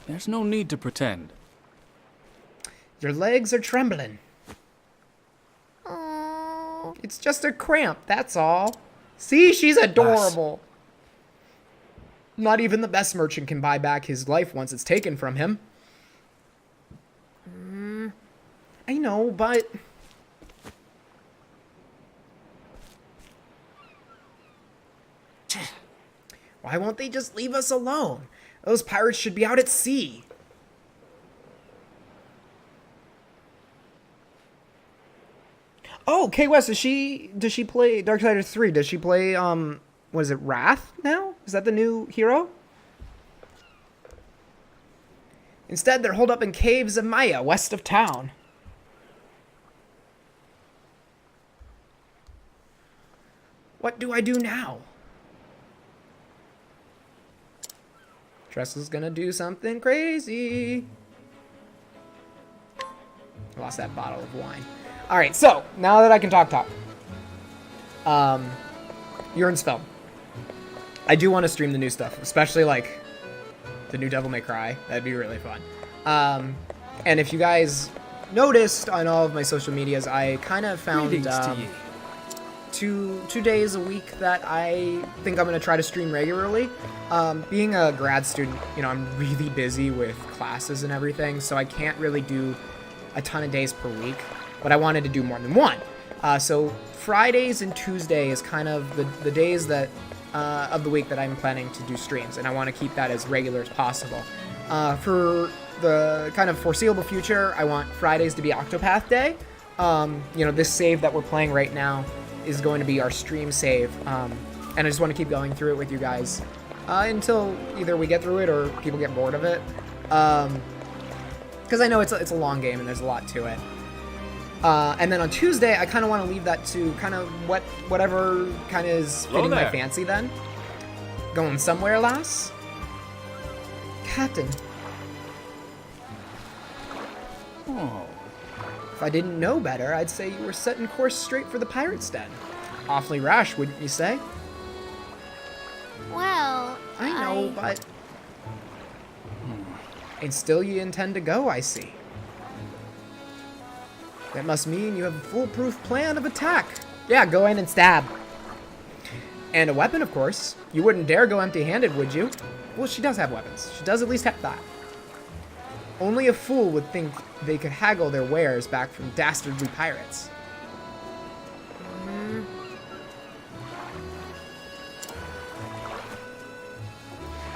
There's no need to pretend. Your legs are trembling. Oh. It's just a cramp, that's all. See, she's adorable. Not even the best merchant can buy back his life once it's taken from him. I know, but... Why won't they just leave us alone? Those pirates should be out at sea. Oh, Kay West, does she play Darksiders 3? Does she play, what is it, Wrath now? Is that the new hero? Instead, they're holed up in caves of Maya, west of town. What do I do now? Tressel's gonna do something crazy. I lost that bottle of wine. Alright, so, now that I can talk. Urn's film. I do want to stream the new stuff, especially, like, the new Devil May Cry. That'd be really fun. And if you guys noticed on all of my social medias, I kind of found two days a week that I think I'm going to try to stream regularly. Being a grad student, you know, I'm really busy with classes and everything, so I can't really do a ton of days per week, but I wanted to do more than one. So Fridays and Tuesdays is kind of the days that of the week that I'm planning to do streams, and I want to keep that as regular as possible. For the kind of foreseeable future, I want Fridays to be Octopath Day. You know, this save that we're playing right now is going to be our stream save, and I just want to keep going through it with you guys until either we get through it or people get bored of it. Because I know it's a long game and there's a lot to it. And then on Tuesday, I kind of want to leave that to kind of whatever kind of is fitting my fancy then. Going somewhere, lass? Captain. Oh. If I didn't know better, I'd say you were setting course straight for the pirate's den. Awfully rash, wouldn't you say? Well, I know, but... And still you intend to go, I see. That must mean you have a foolproof plan of attack. Yeah, go in and stab. And a weapon, of course. You wouldn't dare go empty-handed, would you? Well, she does have weapons. She does at least have that. Only a fool would think they could haggle their wares back from dastardly pirates.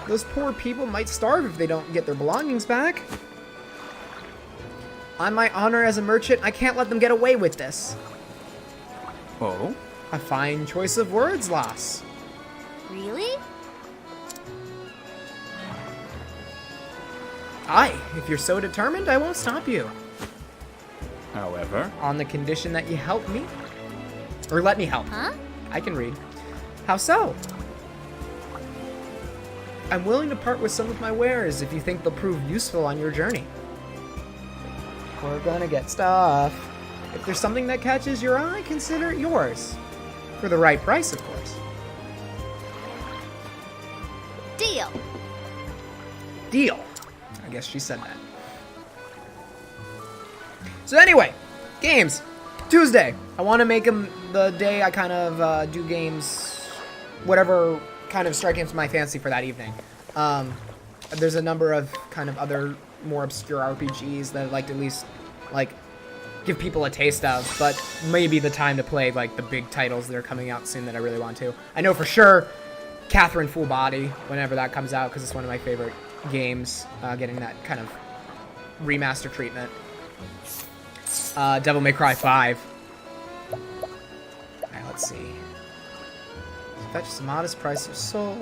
Those poor people might starve if they don't get their belongings back. On my honor as a merchant, I can't let them get away with this. Oh? A fine choice of words, lass. really? Aye, if you're so determined, I won't stop you. However? On the condition that you help me. Or let me help. Huh? I can read. How so? I'm willing to part with some of my wares if you think they'll prove useful on your journey. We're gonna get stuff. If there's something that catches your eye, consider it yours. For the right price, of course. Deal. Deal. I guess she said that. So anyway, games. Tuesday. I want to make them the day I kind of do games, whatever kind of strikes my fancy for that evening. There's a number of kind of other more obscure RPGs that I'd like to at least like give people a taste of, but maybe the time to play like the big titles that are coming out soon that I really want to. I know for sure Catherine Full Body, whenever that comes out, because it's one of my favorite games, getting that kind of remaster treatment. Devil May Cry 5. Alright, let's see. Fetch some modest price of soul.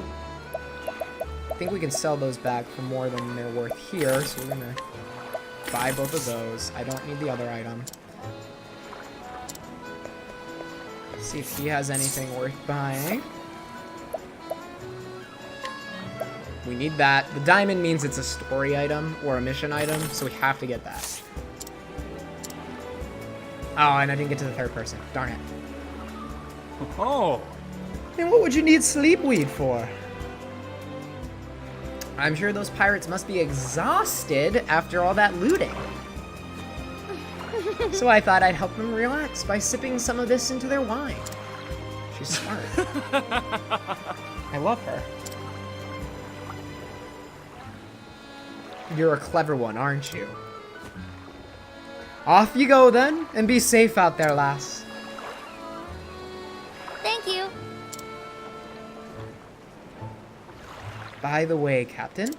I think we can sell those back for more than they're worth here, so we're gonna buy both of those. I don't need the other item. See if he has anything worth buying. We need that. The diamond means it's a story item or a mission item, so we have to get that. Oh, and I didn't get to the third person. Darn it. Oh. And what would you need sleep weed for? I'm sure those pirates must be exhausted after all that looting. So I thought I'd help them relax by sipping some of this into their wine. She's smart. I love her. You're a clever one, aren't you? Off you go then, and be safe out there, lass. Thank you. By the way, Captain,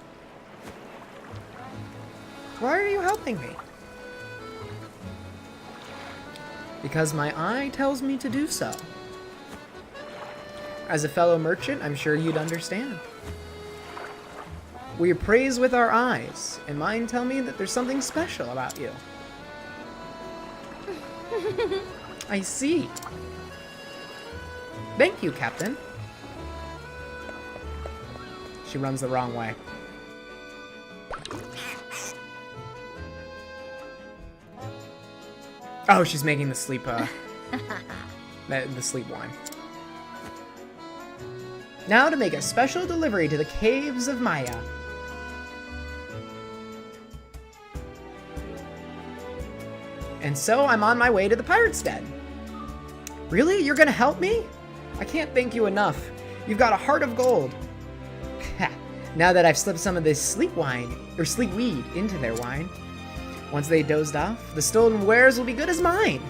why are you helping me? Because my eye tells me to do so. As a fellow merchant, I'm sure you'd understand. We appraise with our eyes, and mine tell me that there's something special about you. I see. Thank you, Captain. She runs the wrong way. Oh, she's making the sleep, the sleep wine. Now to make a special delivery to the caves of Maya. And so I'm on my way to the pirate's den. Really? You're gonna help me? I can't thank you enough. You've got a heart of gold. Now that I've slipped some of this sleep wine, or sleep weed, into their wine, once they dozed off, the stolen wares will be good as mine.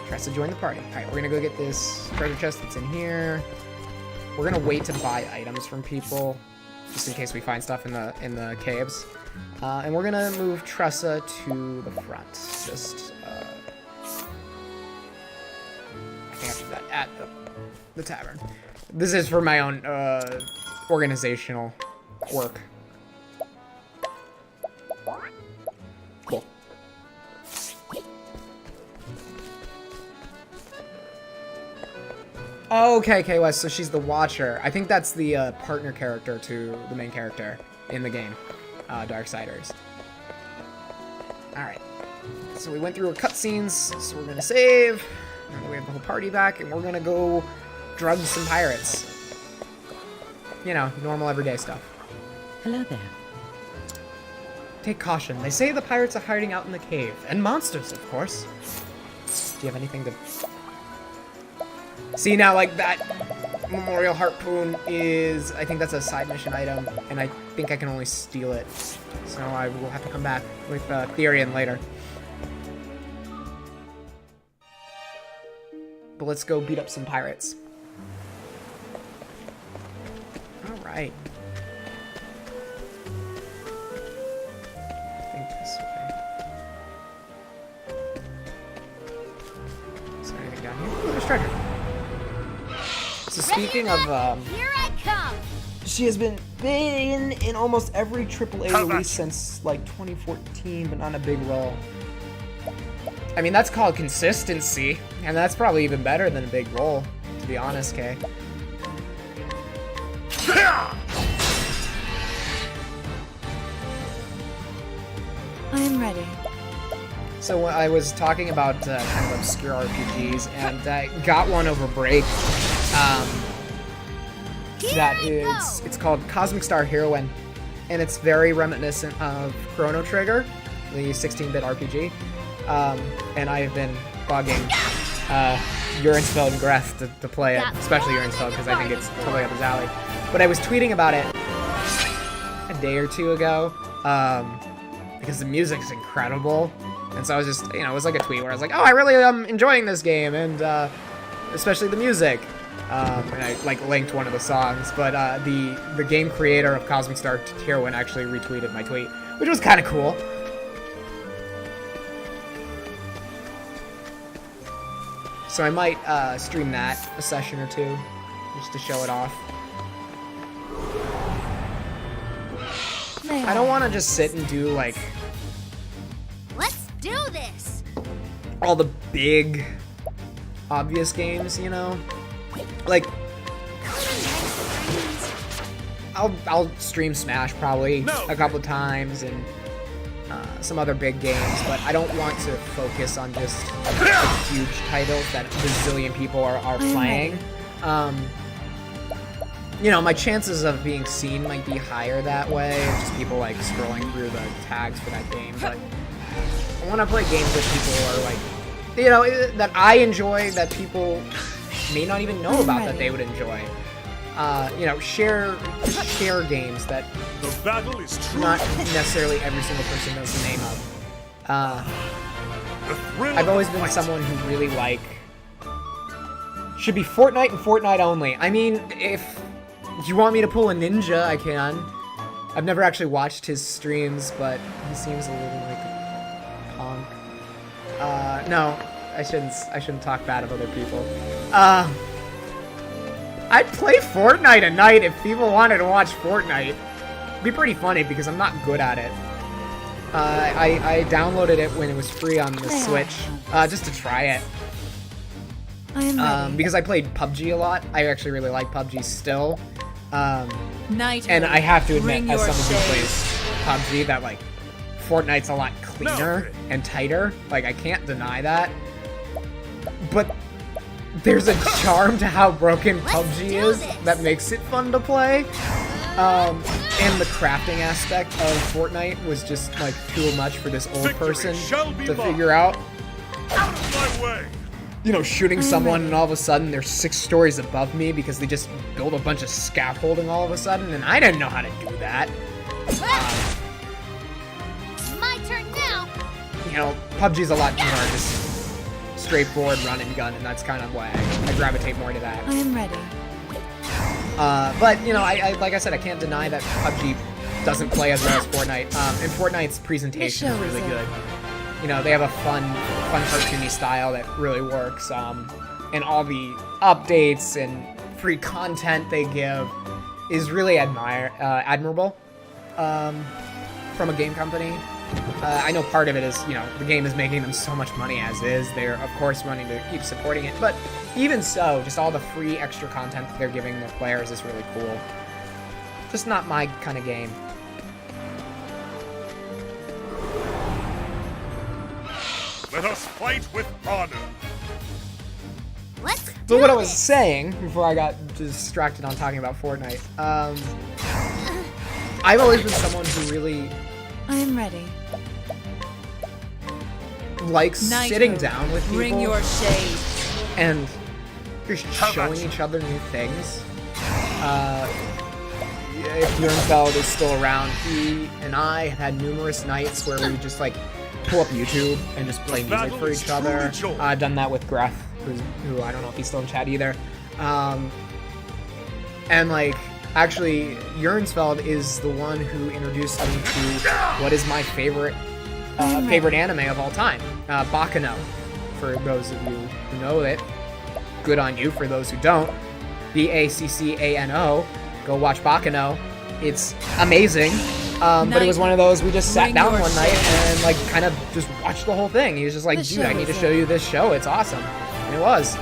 Tries to join the party. Alright, we're gonna go get this treasure chest that's in here. We're gonna wait to buy items from people, just in case we find stuff in the caves. And we're gonna move Tressa to the front. Just, I think I should do that at the tavern. This is for my own, organizational work. Cool. Oh, okay, Wes, so she's the Watcher. I think that's the partner character to the main character in the game, Darksiders. Alright, so we went through our cutscenes, so we're gonna save, and we have the whole party back, and we're gonna go drug some pirates. You know, normal everyday stuff. Hello there. Take caution. They say the pirates are hiding out in the cave. And monsters, of course. Do you have anything to... See, now, like, that memorial harpoon is... I think that's a side mission item, and I think I can only steal it. So I will have to come back with Therian later. But let's go beat up some pirates. Alright. I think this way. Is there anything down here? Oh, there's treasure. So speaking of, Here I come. she has been in almost every AAA release since, like, 2014, but not a big role. I mean, that's called consistency, and that's probably even better than a big role, to be honest, Kay. I am ready. So I was talking about kind of obscure RPGs, and I got one over break. It's called Cosmic Star Heroine, and it's very reminiscent of Chrono Trigger, the 16-bit RPG. And I have been bugging Urinsfeld and Greth to play it, especially Urinsfeld, because I think it's totally up his alley. But I was tweeting about it a day or two ago, because the music's incredible. And so I was just, you know, it was like a tweet where I was like, oh, I really am enjoying this game, and especially the music. And I, like, linked one of the songs, but the game creator of Cosmic Star Heroine actually retweeted my tweet, which was kind of cool. So I might stream that a session or two, just to show it off. I don't want to just sit and do, like, Let's do this. all the big, obvious games, you know? Like, I'll stream Smash probably a couple of times, and some other big games, but I don't want to focus on just huge titles that a bazillion people are playing. you know, my chances of being seen might be higher that way. Just people like scrolling through the tags for that game. But I want to play games that people are like, you know, that I enjoy, that people may not even know about that they would enjoy. You know, share games that The battle is true. not necessarily every single person knows the name of. The thrill I've of always the been fight. someone who really like should be Fortnite and Fortnite only. I mean, if you want me to pull a ninja, I can. I've never actually watched his streams, but he seems a little like a punk. No, I shouldn't talk bad of other people. I'd play Fortnite at night if people wanted to watch Fortnite. It'd be pretty funny because I'm not good at it. I downloaded it when it was free on the Switch, just to try it. I am ready. Because I played PUBG a lot. I actually really like PUBG still. Night. And I have to admit, Bring as your someone who shade. plays PUBG, that like Fortnite's a lot cleaner No. and tighter. Like, I can't deny that. But there's a charm to how broken PUBG do is this. that makes it fun to play. And the crafting aspect of Fortnite was just like too much for this old Victory person shall be to mine. figure out. Out of my way. You know, shooting someone and all of a sudden they're 6 stories above me because they just built a bunch of scaffolding all of a sudden, and I didn't know how to do that. My turn now. You know, PUBG's a lot more just straightforward run and gun, and that's kind of why I gravitate more to that. I am ready. But, you know, I like I said, I can't deny that PUBG doesn't play as well as Fortnite. And Fortnite's presentation is show is really it. good. You know, they have a fun cartoony style that really works. And all the updates and free content they give is really admirable from a game company. I know part of it is, you know, the game is making them so much money as is. They're, of course, wanting to keep supporting it. But even so, just all the free extra content that they're giving their players is really cool. Just not my kind of game. Let us fight with honor. Let's do But what I was this. saying before I got distracted on talking about Fortnite, I've always been someone who really I am ready. likes Night sitting mode. down with people Bring your shade. and just How showing much? each other new things. If Jernfeld is still around, he and I have had numerous nights where we would just like pull up YouTube and just play music battle for is each other. truly joy. I've done that with Gref, who I don't know if he's still in chat either. And like, actually, Jernfeld is the one who introduced me to what is my favorite favorite anime of all time, Bakano. For those of you who know it, good on you. For those who don't, Baccano. Go watch Bakano. It's amazing. But it was one of those, we just sat Bring down your one night shade. and like kind of just watched the whole thing. He was just like, The dude, show I need to is show it. you this show. It's awesome. And it was.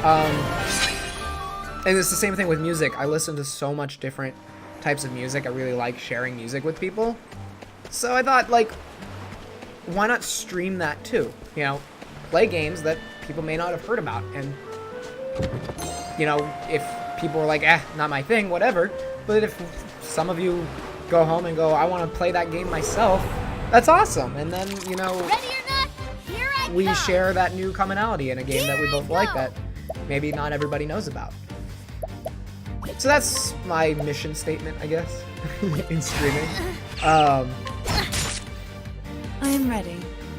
And it's the same thing with music. I listen to so much different types of music. I really like sharing music with people. So I thought, like, why not stream that too? You know, play games that people may not have heard about. And, you know, if people are like, not my thing, whatever. But if some of you go home and go, I want to play that game myself, that's awesome. And then, you know, Ready or not, here I we come. share that new commonality in a game that we Here I both like go. that maybe not everybody knows about. So that's my mission statement, I guess, in streaming. I am ready.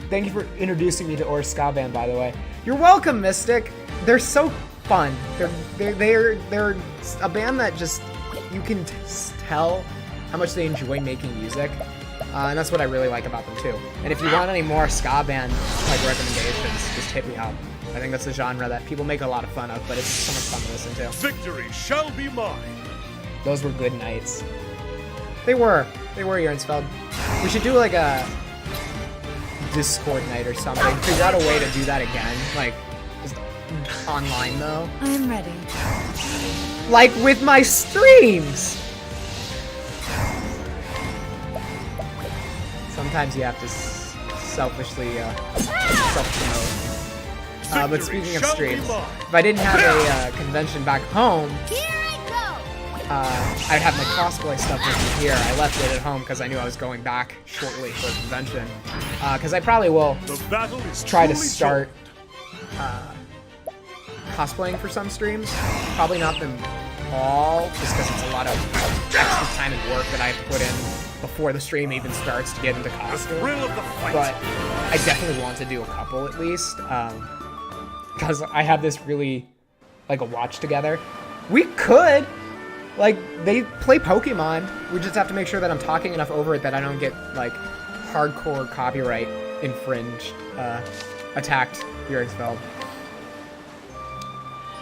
Thank you for introducing me to Or Ska Band, by the way. You're welcome, Mystic. They're so fun. They're a band that just, you can tell how much they enjoy making music. And that's what I really like about them too. And if you want any more ska band like recommendations, just hit me up. I think that's a genre that people make a lot of fun of, but it's so much fun to listen to. Victory shall be mine. Those were good nights. They were Jernfeld. We should do like a Discord night or something. Figure out a way to do that again, like just online though. I am ready. Like with my streams. Sometimes you have to selfishly self-promote. But Victory speaking of shall be streams, mine. if I didn't have a convention back home, Here I go. I have my cosplay stuff with me here. I left it at home because I knew I was going back shortly for a convention. Because I probably will The battle is try to truly start cosplaying for some streams. Probably not them all, just because it's a lot of extra time and work that I have to put in before the stream even starts to get into the costume. thrill of the fight. But I definitely want to do a couple at least, because I have this really, like, a watch together. We could, like, they play Pokemon. We just have to make sure that I'm talking enough over it that I don't get, like, hardcore copyright infringed, attacked Bjornsfeld.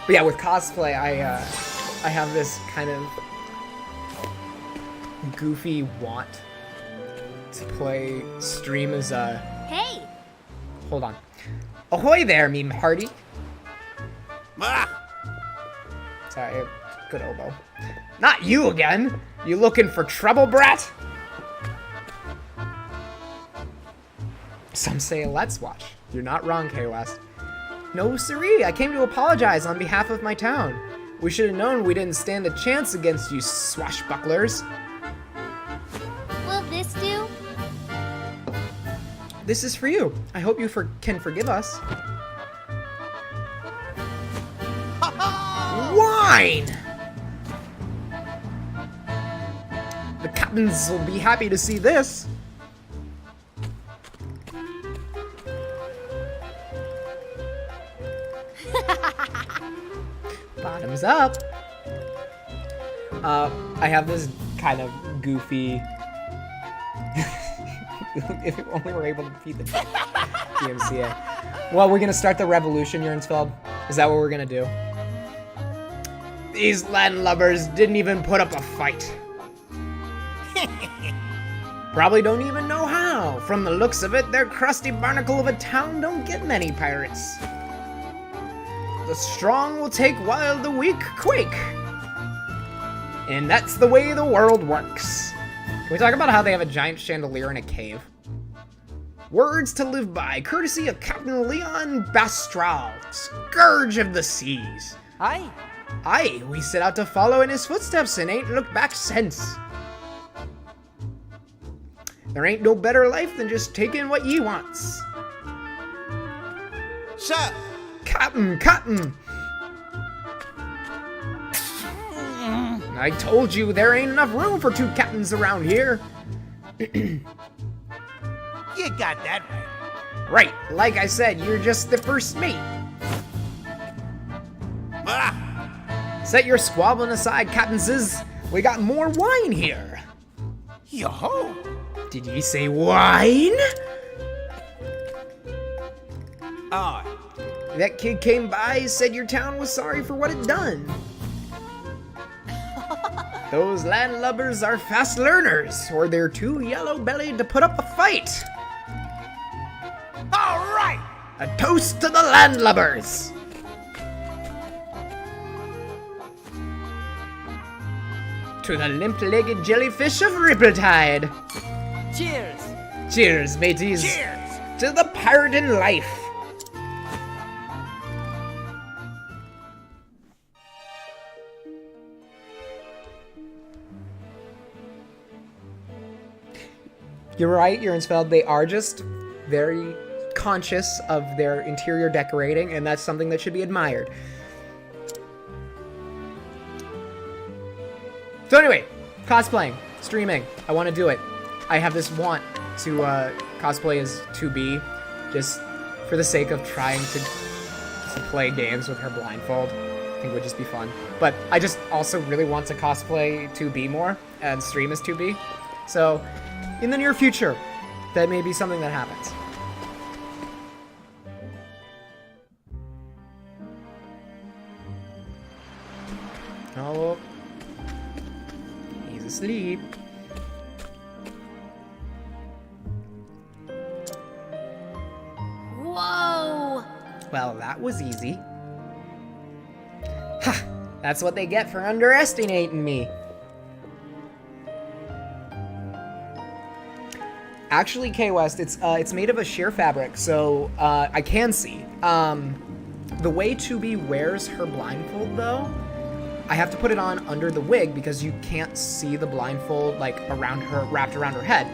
But yeah, with cosplay, I have this kind of goofy want to stream as a... Hey, Hold on. Ahoy there, meme hearty. Sorry, good elbow. Not you again! You looking for trouble, brat? Some say let's watch. You're not wrong, K-West. No siree, I came to apologize on behalf of my town. We should have known we didn't stand a chance against you swashbucklers. will this do? This is for you. I hope you can forgive us. Wine! The captains will be happy to see this. Bottoms up. I have this kind of goofy... If only we're able to defeat the DMCA. Well, we're gonna start the revolution, Jurnsfeld. Is that what we're gonna do? These landlubbers didn't even put up a fight. Probably don't even know how. From the looks of it, their crusty barnacle of a town don't get many pirates. The strong will take while the weak quake. And that's the way the world works. Can we talk about how they have a giant chandelier in a cave? Words to live by, courtesy of Captain Leon Bastral, Scourge of the Seas. Aye. Aye, we set out to follow in his footsteps and ain't looked back since. There ain't no better life than just taking what ye wants. Sir. Captain! I told you there ain't enough room for two captains around here. You got that right. Right, like I said, you're just the first mate. Set your squabbling aside, captainses. We got more wine here. Yo-ho. Did ye say wine? Aye. That kid came by, said your town was sorry for what it done. Those landlubbers are fast learners, or they're too yellow-bellied to put up a fight. All right. A toast to the landlubbers! To the limp-legged jellyfish of Rippletide. Cheers. Cheers, mateys. Cheers. To the pirate in life. You're right, Jurnsfeld. They are just very conscious of their interior decorating, and that's something that should be admired. So anyway, cosplaying, streaming. I want to do it. I have this want to cosplay as 2B, just for the sake of trying to play games with her blindfold. I think it would just be fun. But I just also really want to cosplay 2B more and stream as 2B. So in the near future, that may be something that happens. Oh, he's asleep. Whoa! Well, that was easy. Ha! That's what they get for underestimating me. Actually, K-West, it's made of a sheer fabric, so I can see. The way 2B wears her blindfold, though, I have to put it on under the wig because you can't see the blindfold like around her, wrapped around her head.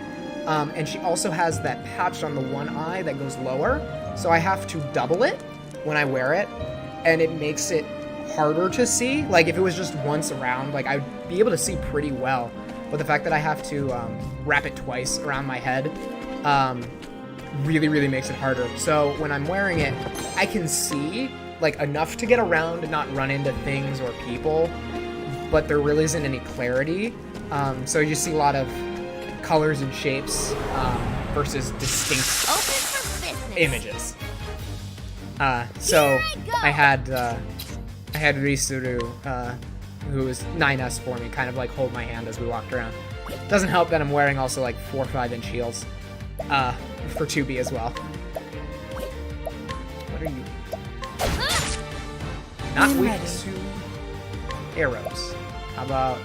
And she also has that patch on the one eye that goes lower, so I have to double it when I wear it, and it makes it harder to see. Like if it was just once around, like I'd be able to see pretty well, but the fact that I have to wrap it twice around my head really makes it harder. So when I'm wearing it, I can see like enough to get around and not run into things or people, but there really isn't any clarity. So you see a lot of colors and shapes versus distinct Open for business. images. So I had Risuru, who was 9S for me, kind of like hold my hand as we walked around. Doesn't help that I'm wearing also like 4 or 5-inch heels for 2B as well. What are you? Not I'm weak ready. to arrows. How about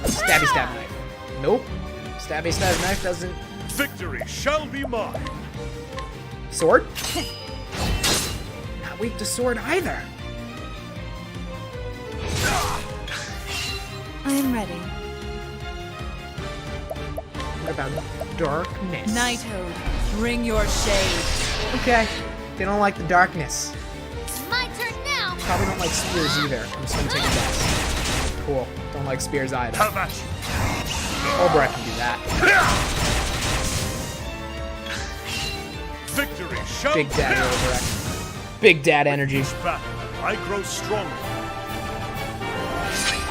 stabby stab knife? Nope. Stabby stab knife doesn't. Victory shall be mine. Sword? Not weak to sword either. I am ready. What about darkness? Knighthood, bring your shade. Okay. They don't like the darkness. My turn now. Probably don't like spears either. I'm just gonna take a guess. Cool. Don't like spears either. Have at you. Cobra can do that. Victory shall Big be Daddy mine. Overreact. Big Dad energy. Each battle, I grow stronger.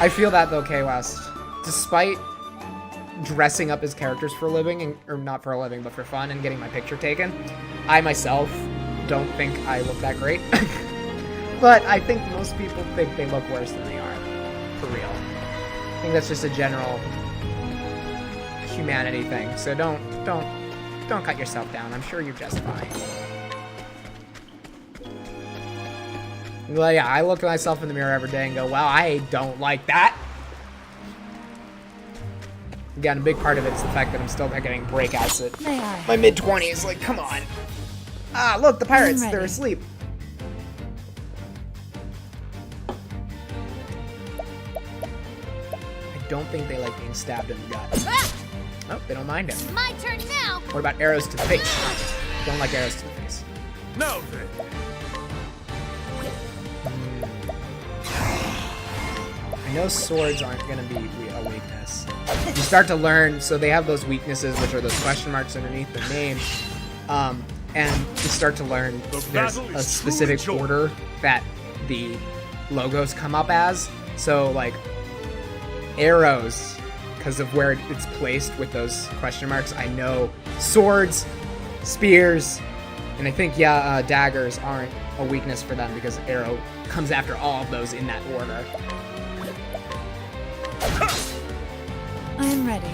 I feel that though, K-West. Despite dressing up as characters for a living, or not for a living, but for fun and getting my picture taken, I myself don't think I look that great. But I think most people think they look worse than they are. For real. I think that's just a general humanity thing. So don't cut yourself down. I'm sure you're just fine. Well, yeah, I look at myself in the mirror every day and go, wow, I don't like that. Again, a big part of it is the fact that I'm still not getting breakouts at May I? my mid-20s. Like, come on. Ah, look, the pirates, I'm they're ready. asleep. I don't think they like being stabbed in the gut. Ah, Oh, they don't mind it. my turn now. What about arrows to the face? Don't like arrows to the face. Now then, I know swords aren't going to be a weakness. You start to learn, so they have those weaknesses, which are those question marks underneath the name. And you start to learn The there's battle a is specific truly joy. order that the logos come up as. So, like, arrows, because of where it's placed with those question marks, I know swords, spears, and I think, yeah, daggers aren't a weakness for them because arrow comes after all of those in that order. I am ready.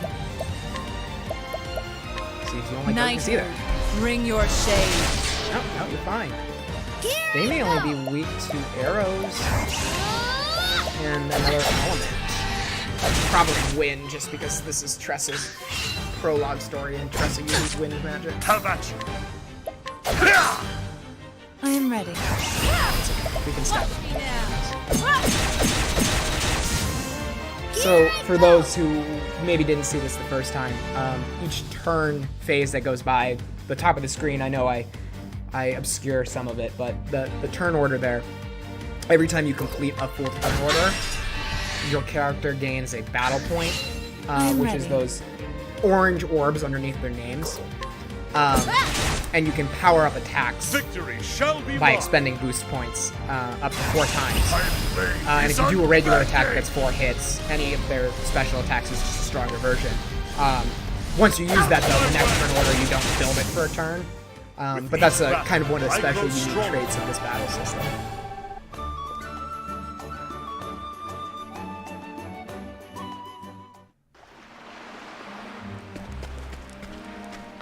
See if you don't like darkness Knighthood, either. bring your shade. No, you're fine. Here They we may go. only be weak to arrows Ah, and another element. I'll probably win just because this is Tressa's prologue story and Tressa uses wind magic. have at you. I am ready. We can stop watch it. me now. So, for those who maybe didn't see this the first time, each turn phase that goes by, the top of the screen, I know I obscure some of it, but the turn order there, every time you complete a full turn order, your character gains a battle point, which is ready. those orange orbs underneath their names. And you can power up attacks Victory shall be by mine. expending boost points up to 4 times. I And if you do a regular attack that's 4 hits, any of their special attacks is just a stronger version. Once you use that, though, the next turn order, you don't build it for a turn. But that's kind of one of the special unique traits of this battle system.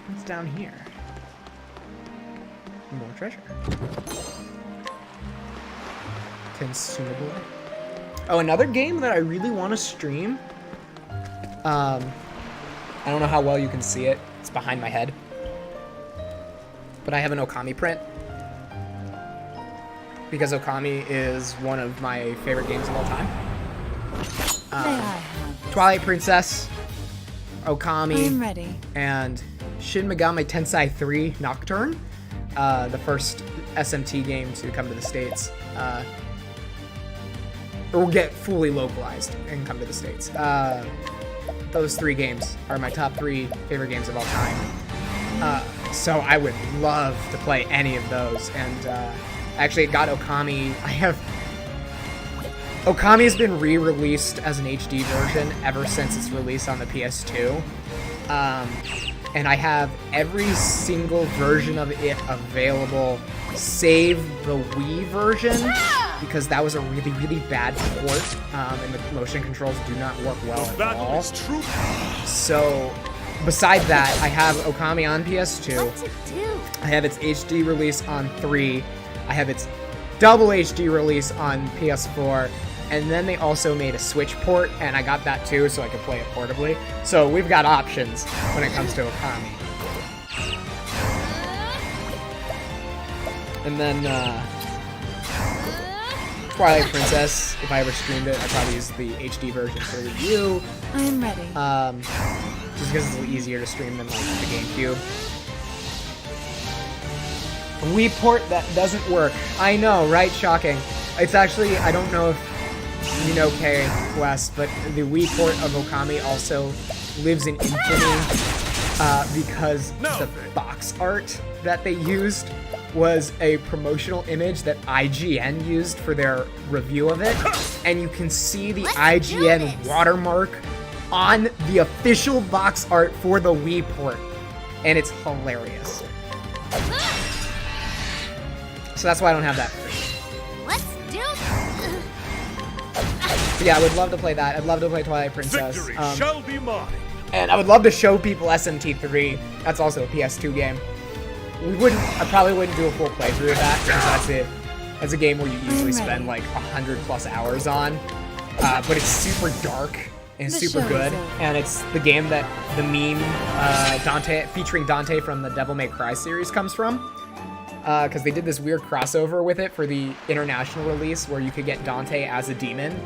What's down here? More treasure. Consumable. Oh, another game that I really want to stream. I don't know how well you can see it. It's behind my head. But I have an Okami print. because Okami is one of my favorite games of all time. May I have? Twilight Princess, I am Okami, ready. and Shin Megami Tensei 3 Nocturne, the first SMT game to come to the States, or get fully localized and come to the States. Those 3 games are my top 3 favorite games of all time. So I would love to play any of those, and actually got Okami. Okami has been re-released as an HD version ever since its release on the PS2. And I have every single version of it available, save the Wii version, because that was a really, really bad port, and the motion controls do not work well at Battle all. is true. So, beside that, I have Okami on PS2. What to do? I have its HD release on 3. I have its double HD release on PS4. And then they also made a Switch port, and I got that too, so I could play it portably. So we've got options when it comes to Okami. And then Twilight Princess, if I ever streamed it, I'd probably use the HD version for the Wii U. I am ready. Just because it's a little easier to stream than like the GameCube. A Wii port that doesn't work. I know, right? Shocking. It's actually, I don't know if you know K West, but the Wii port of Okami also lives in infamy because the box art that they used was a promotional image that IGN used for their review of it, and you can see the Let's do IGN this. watermark on the official box art for the Wii port, and it's hilarious. So that's why I don't have that. Let's do this. But yeah, I would love to play that. I'd love to play Twilight Princess. Victory shall be mine. And I would love to show people SMT3. That's also a PS2 game. I probably wouldn't do a full playthrough of that, because that's a game where you usually spend like 100+ hours on. But it's super dark and The super show good. is over. And it's the game that the meme Dante, featuring Dante from the Devil May Cry series, comes from. Because they did this weird crossover with it for the international release where you could get Dante as a demon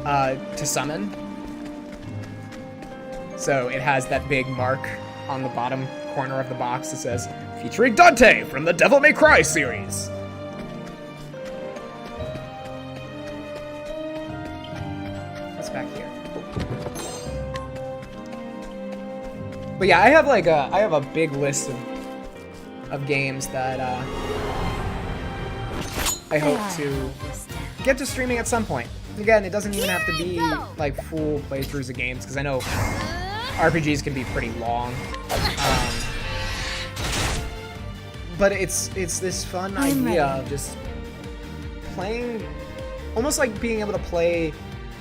to summon. So it has that big mark on the bottom corner of the box that says, featuring Dante from the Devil May Cry series. What's back here? But yeah, I have a big list of games that I hope to get to streaming at some point. Again, it doesn't even have to be like full playthroughs of games, because I know RPGs can be pretty long. But it's this fun I'm idea ready. of just playing, almost like being able to play,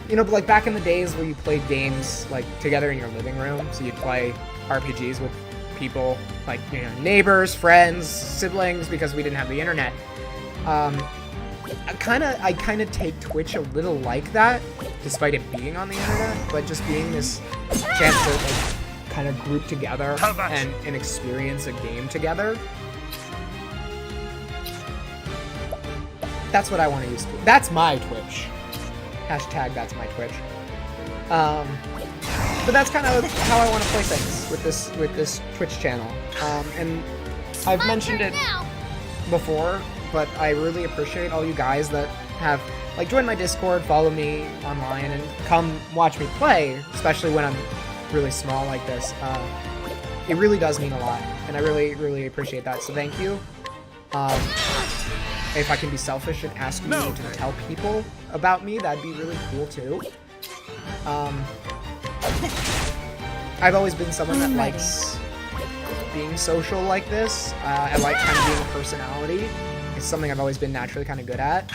you know, like back in the days where you played games like together in your living room. So you'd play RPGs with people like, you know, neighbors, friends, siblings, because we didn't have the internet. I kind of take Twitch a little like that, despite it being on the internet, but just being this chance to like kind of group together and experience a game together. That's what I want to use. That's my Twitch. Hashtag that's my Twitch. But that's kind of how I want to play things with this Twitch channel. And I've mentioned it Now. before, but I really appreciate all you guys that have like joined my Discord, follow me online, and come watch me play, especially when I'm really small like this. It really does mean a lot, and I really, really appreciate that. So thank you. If I can be selfish and ask you to tell people about me, that'd be really cool too. I've always been someone that I'm ready. likes being social like this. I like kind of being a personality. It's something I've always been naturally kind of good at.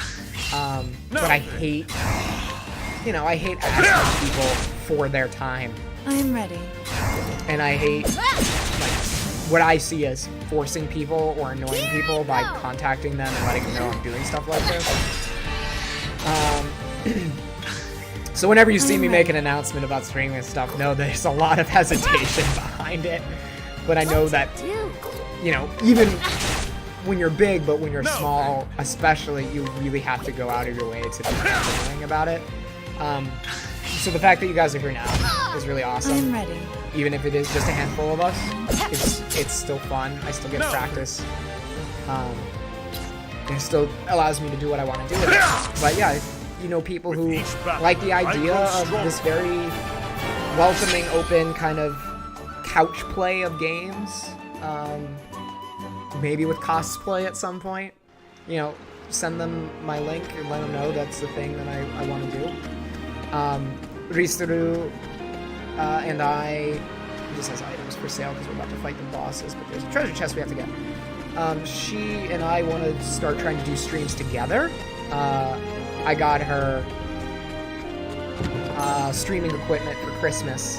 But I hate, I hate asking people for their time. I am ready. And I hate, like, what I see as forcing people or annoying people by contacting them and letting them know I'm doing stuff like this. So whenever you see me make an announcement about streaming and stuff, know there's a lot of hesitation behind it. But I know that, Do. even when you're big, but when you're No. small, especially, you really have to go out of your way to do something about it. So the fact that you guys are here now is really awesome. I'm ready. Even if it is just a handful of us, it's still fun. I still get to No. practice. It still allows me to do what I want to do with it. But yeah, you know, people With who each battle, like the I idea grow of stronger. this very welcoming, open kind of couch play of games, maybe with cosplay at some point, you know, send them my link and let them know that's the thing that I want to do. Risuru and I, this has items for sale because we're about to fight the bosses, but there's a treasure chest we have to get. She and I want to start trying to do streams together. I got her streaming equipment for Christmas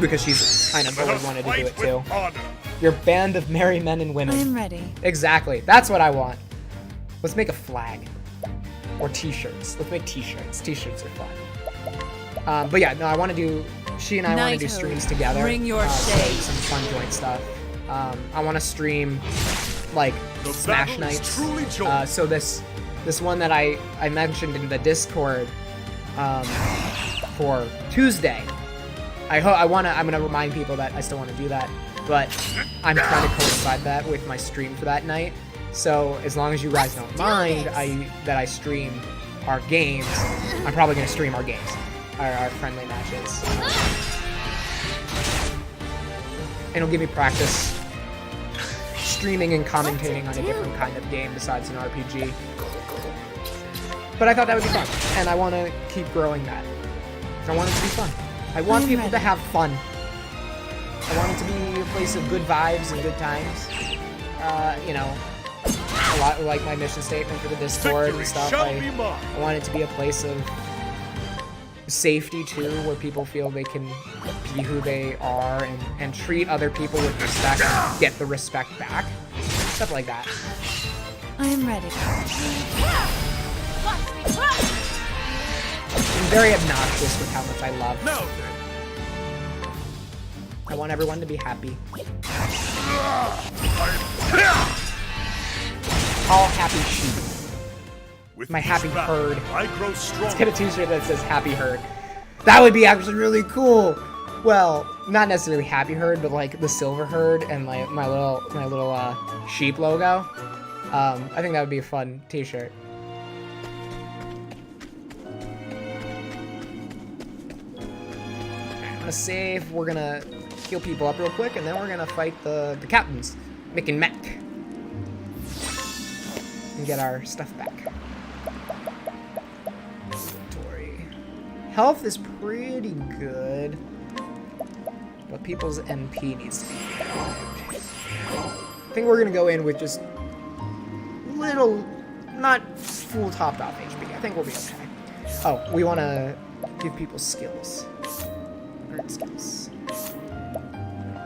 because she's kind of Let always us wanted to do fight it too. with honor. Your band of merry men and women. I'm ready. Exactly. That's what I want. Let's make a flag. Or t-shirts. Let's make t-shirts. T-shirts are fun. But yeah, no, I want to do... She and I want to do Knighthood, streams together. bring your so shade. some fun joint stuff. I want to stream, like, The Smash battle is Nights. truly joy. So this one that I mentioned in the Discord for Tuesday. I'm gonna remind people that I still want to do that, but I'm trying to coincide that with my stream for that night. So as long as you guys don't mind, that I stream our games, I'm probably gonna stream our games, our friendly matches. And it'll give me practice streaming and commentating on a different kind of game besides an RPG. But I thought that would be fun, and I want to keep growing that. I want it to be fun. I want people to have fun. I want it to be a place of good vibes and good times. You know, a lot like my mission statement for the Discord Victory and stuff. shall I be mine. want it to be a place of safety too, where people feel they can be who they are and treat other people with respect and get the respect back. Stuff like that. I am ready. I'm very obnoxious with how much I love. Now I want everyone to be happy. All happy sheep. with My each happy battle, herd. I grow stronger. Get a t-shirt that says happy herd. That would be actually really cool. Well, not necessarily happy herd, but like the silver herd and my little sheep logo. I think that would be a fun t-shirt. I'm gonna save. We're gonna heal people up real quick, and then we're gonna fight the captains, Mick and Mac, and get our stuff back. Inventory. Health is pretty good, but people's NP needs to be improved. I think we're gonna go in with just little, not full topped off HP. I think we'll be okay. Oh, we want to give people skills. Learn skills.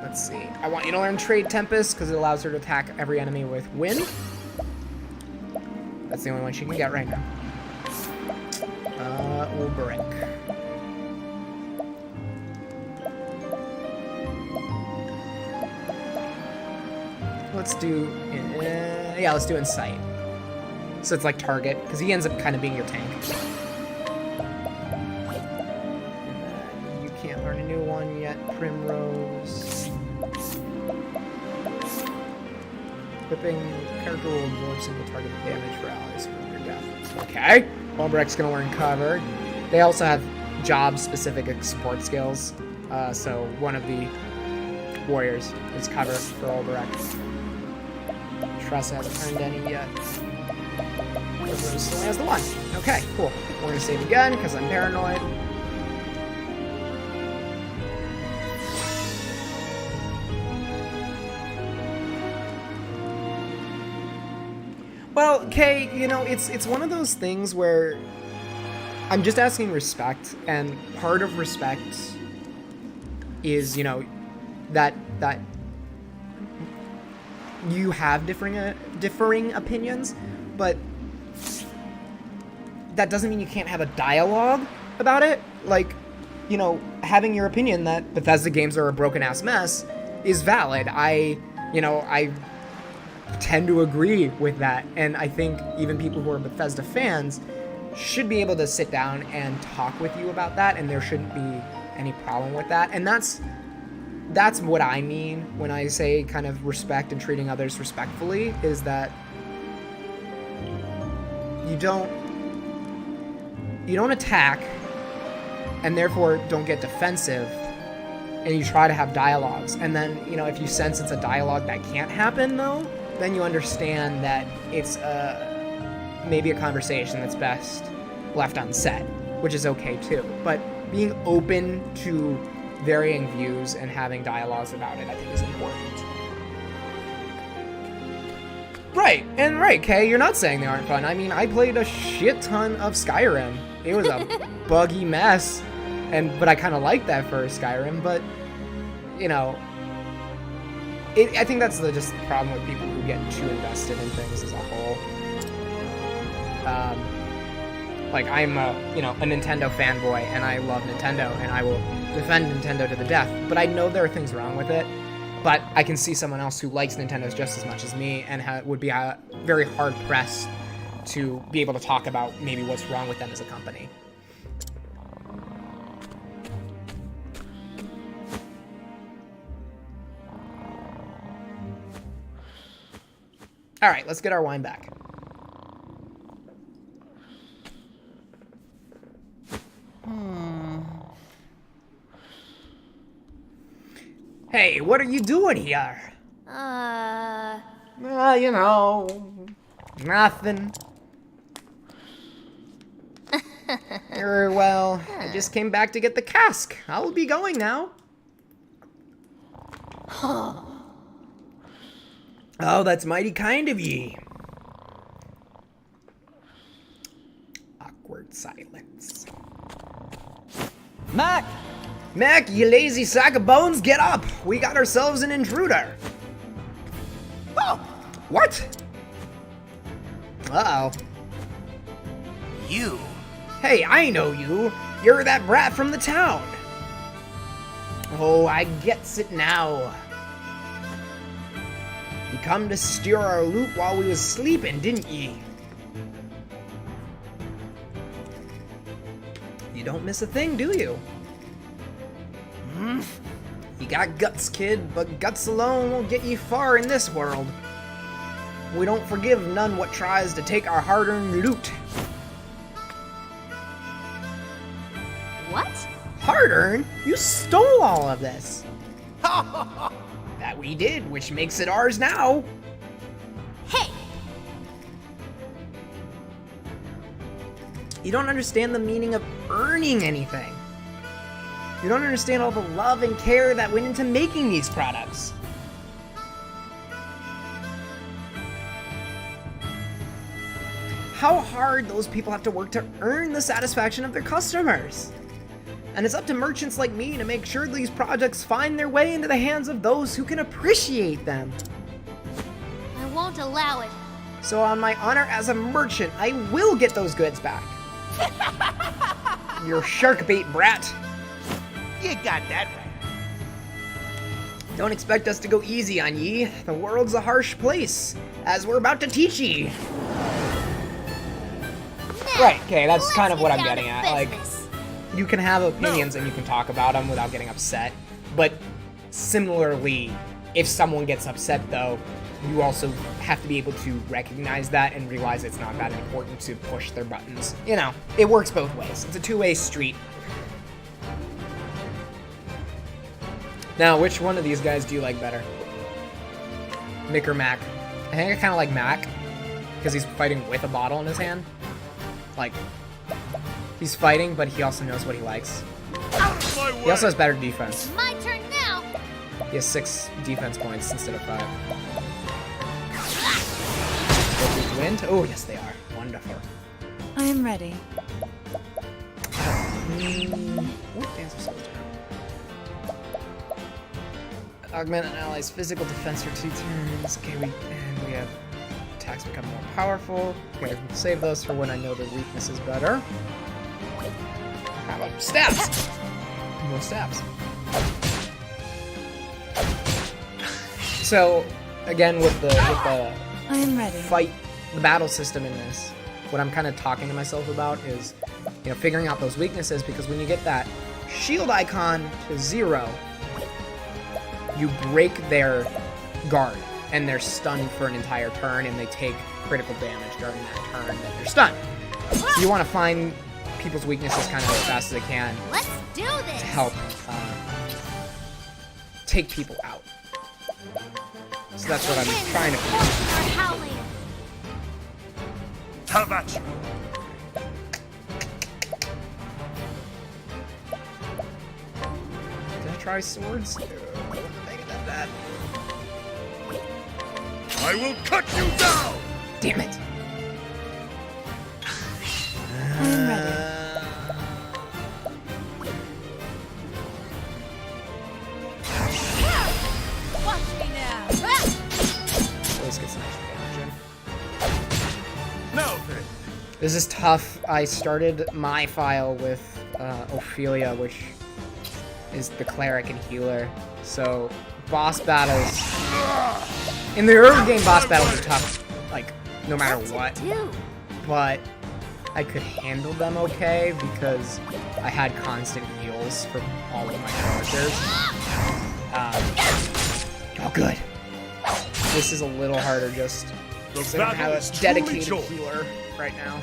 Let's see. I want you to learn Trade Tempest because it allows her to attack every enemy with wind. That's the only one she can get right now. Ulbrich. Let's do, yeah, let's do Insight. So it's like target, because he ends up kind of being your tank. And you can't learn a new one yet, Primrose. Equipping character will absorb single target damage for allies from your death. Okay, Ulbrich's gonna learn cover. They also have job-specific support skills, so one of the warriors is cover for Ulbrich. Trust hasn't earned any yet. Everyone still has the one. Okay, cool. We're gonna save again because I'm paranoid. Well, Kay, you know, it's one of those things where I'm just asking respect, and part of respect is, you know, that you have differing opinions, but that doesn't mean you can't have a dialogue about it. Like, you know, having your opinion that Bethesda games are a broken ass mess is valid. tend to agree with that. And I think even people who are Bethesda fans should be able to sit down and talk with you about that, and there shouldn't be any problem with that. And that's what I mean when I say kind of respect and treating others respectfully, is that you don't attack, and therefore don't get defensive, and you try to have dialogues. And then, if you sense it's a dialogue that can't happen, though, then you understand that it's maybe a conversation that's best left unsaid, which is okay too. But being open to varying views and having dialogues about it, I think, is important. Right, Kay, you're not saying they aren't fun. I mean, I played a shit ton of Skyrim. It was a buggy mess, but I kind of liked that for Skyrim, but, I think that's just the problem with people who get too invested in things as a whole. I'm a Nintendo fanboy, and I love Nintendo, and I will defend Nintendo to the death, but I know there are things wrong with it. But I can see someone else who likes Nintendo just as much as me and would be very hard-pressed to be able to talk about maybe what's wrong with them as a company. All right, let's get our wine back. Hey, what are you doing here? Nothing. Well, I just came back to get the cask. I'll be going now. Oh, that's mighty kind of ye. Awkward silence. Mac! Mac, you lazy sack of bones, get up! We got ourselves an intruder. Oh! What? Uh-oh. You! Hey, I know you. You're that brat from the town. Oh, I gets it now. You come to steal our loot while we was sleeping, didn't ye? You don't miss a thing, do you? You got guts, kid, but guts alone won't get you far in this world. We don't forgive none what tries to take our hard-earned loot. What? Hard-earned? You stole all of this. That we did, which makes it ours now. Hey! You don't understand the meaning of earning anything. You don't understand all the love and care that went into making these products. How hard those people have to work to earn the satisfaction of their customers. And it's up to merchants like me to make sure these projects find their way into the hands of those who can appreciate them. I won't allow it. So on my honor as a merchant, I will get those goods back. Your shark bait brat. You got that right. Don't expect us to go easy on ye. The world's a harsh place, as we're about to teach ye. Right, okay, that's kind of what I'm getting at. Like, you can have opinions and you can talk about them without getting upset. But similarly, if someone gets upset, though, you also have to be able to recognize that and realize it's not that important to push their buttons. It works both ways. It's a two-way street. Now, which one of these guys do you like better? Mick or Mac? I think I kind of like Mac, because he's fighting with a bottle in his hand. Like, he's fighting, but he also knows what he likes. He also has better defense. My turn now. He has 6 defense points instead of 5. Wind? Oh, yes, they are. Wonderful. I am ready. What dance was that? Augment an ally's physical defense for 2 turns. Okay, we have attacks become more powerful. Okay, save those for when I know the weakness is better. How about stabs? More stabs. So, again with the I am ready. fight, the battle system in this, what I'm kind of talking to myself about is, you know, figuring out those weaknesses, because when you get that shield icon to 0, you break their guard, and they're stunned for an entire turn, and they take critical damage during that turn that they're stunned. So you want to find people's weaknesses kind of as fast as they can Let's do this. to help take people out. So that's what I'm trying to do. Start howling. Have at you. Did I try swords? I wasn't thinking of that. I will cut you down. Damn it! I am ready. Watch me now. Let's get some extra damage in. Now then. This is tough. I started my file with Ophelia, which is the cleric and healer. So boss battles in the early game, boss battles are tough, like no matter what. Do. But I could handle them okay because I had constant heals from all of my characters. Oh, good. This is a little harder just The because I don't battle have is a truly dedicated joined. healer right now.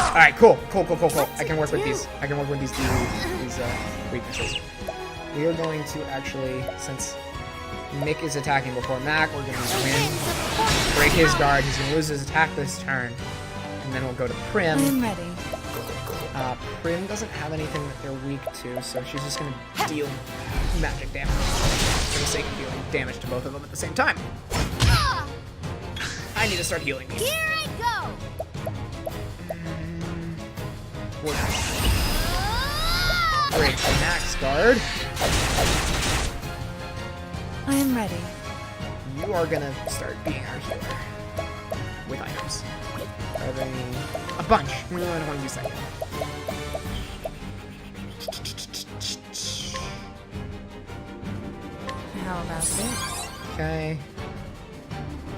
All right, cool. I can work with these. I can work with these weaknesses. We are going to actually, since Mick is attacking before Mac, we're going to win. Break his guard. He's going to lose his attack this turn, and then we'll go to I Prim. am ready. Prim doesn't have anything that they're weak to, so she's just going to deal magic damage for the sake of dealing damage to both of them at the same time. I need to start healing these. Here I go. Break the max guard. I am ready. You are gonna start being our healer with items. Are they a bunch? No, I don't want to use that yet. How about this? Okay.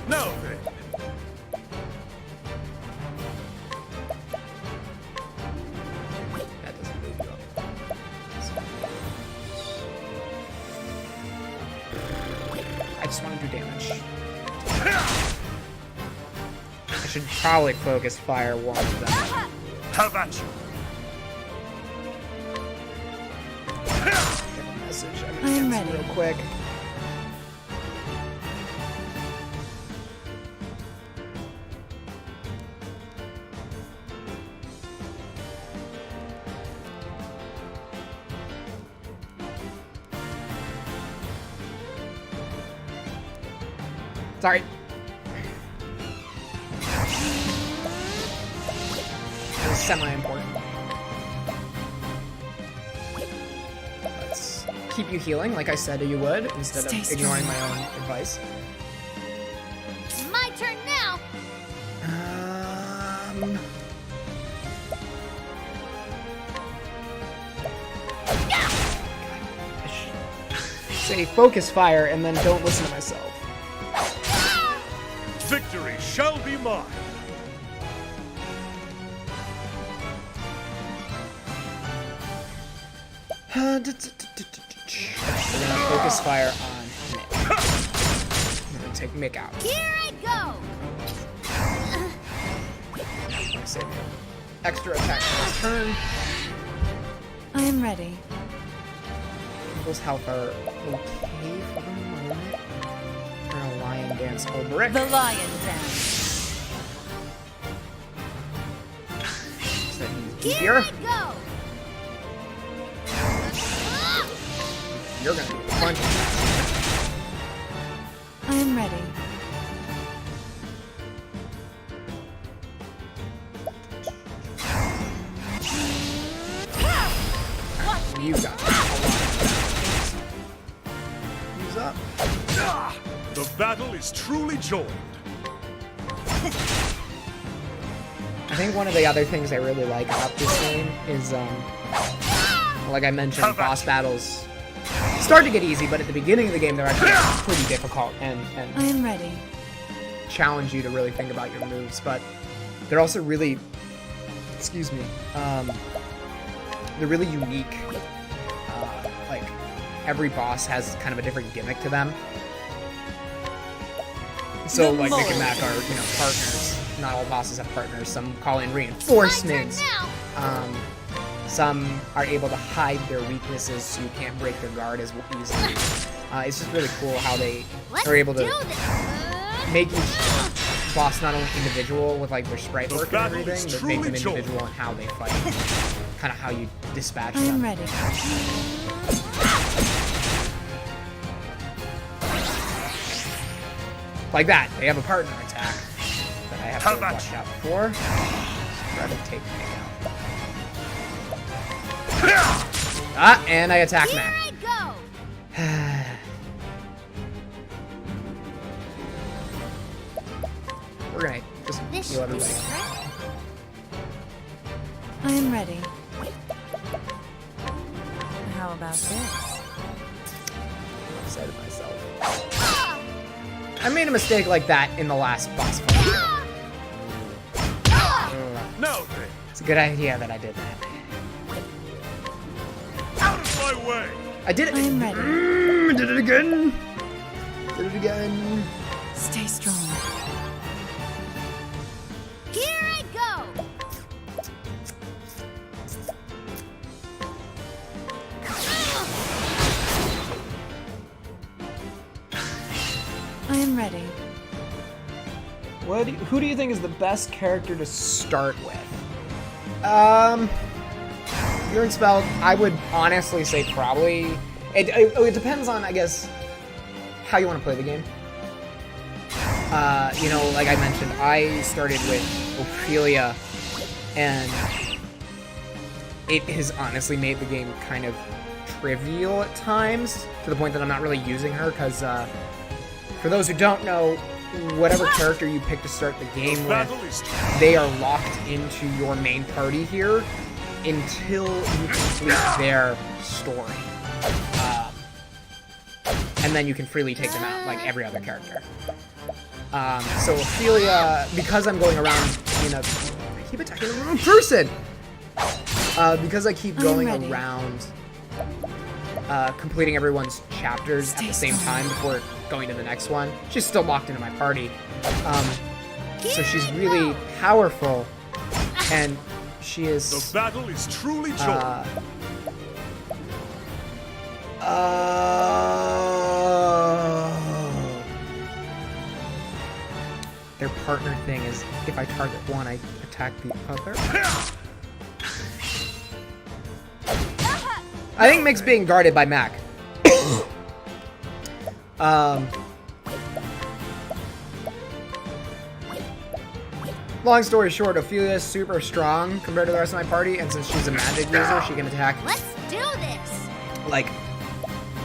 Now then. That doesn't move you up. I just want to do damage. I should probably focus fire one of them. Have at you. Get a message. I'm I am gonna cancel ready. real quick. Sorry. It was semi-important. Let's keep you healing, like I said you would, instead Stay of ignoring strong. my own advice. My turn now. I should say focus fire and then don't listen to myself. Victory shall be mine. We're gonna focus fire on Mick. I'm gonna take Mick out. Here I go. I'm gonna save him. Extra attack for this turn. I am ready. People's health are okay for the moment. We're gonna lion dance Olberic. The lion dance. So that he's Here easier. I go. You're gonna do a bunch of I am ready. You got a lot of that. Use up. Ah, the battle is truly joined. I think one of the other things I really like about this game is, like I mentioned, boss battles start to get easy, but at the beginning of the game, they're actually pretty difficult I and am ready. challenge you to really think about your moves. But they're also really, excuse me, they're really unique. Like, every boss has kind of a different gimmick to them. So, like, Nick and Mac are, you know, partners. Not all bosses have partners. Some call in reinforcements. now. Some are able to hide their weaknesses so you can't break their guard as easily. It's just really cool how they Let's are able do to this. make each boss not only individual with like their sprite The work and battle everything, is but make them truly joined. individual in how they fight. Kind of how you dispatch I am them. ready. Like that. They have a partner attack that I have How to about watch you? out for. Try to take me out. Ah, and I attack Here Mac. I go. We're gonna just This heal should be everybody. right. I am ready. How about this? I'm excited myself. I made a mistake like that in the last boss fight. Now then, It's a good idea that I did that. out of my way! I did it. I am ready. Did it again. Did it again. Stay strong. Here I go. I am ready. Who do you think is the best character to start with? You're in Spell. I would honestly say probably. It depends on, I guess, how you want to play the game. You know, like I mentioned, I started with Ophelia, and it has honestly made the game kind of trivial at times, to the point that I'm not really using her, because for those who don't know, whatever character you pick to start the game with, Battle is they are locked into your main party here until you complete their story. And then you can freely take them out, like every other character. So Ophelia, because I'm going around, you know, I keep attacking the wrong person! Because I keep I'm going ready. around, completing everyone's chapters at Stay the same strong. time before going to the next one. She's still locked into my party. So Here she's I really go. powerful, and she the is, battle is truly joined. their partner thing is, if I target one, I attack the other. I think Mick's being guarded by Mac. Long story short, Ophelia is super strong compared to the rest of my party, and since she's a magic user, she can attack Let's do this. like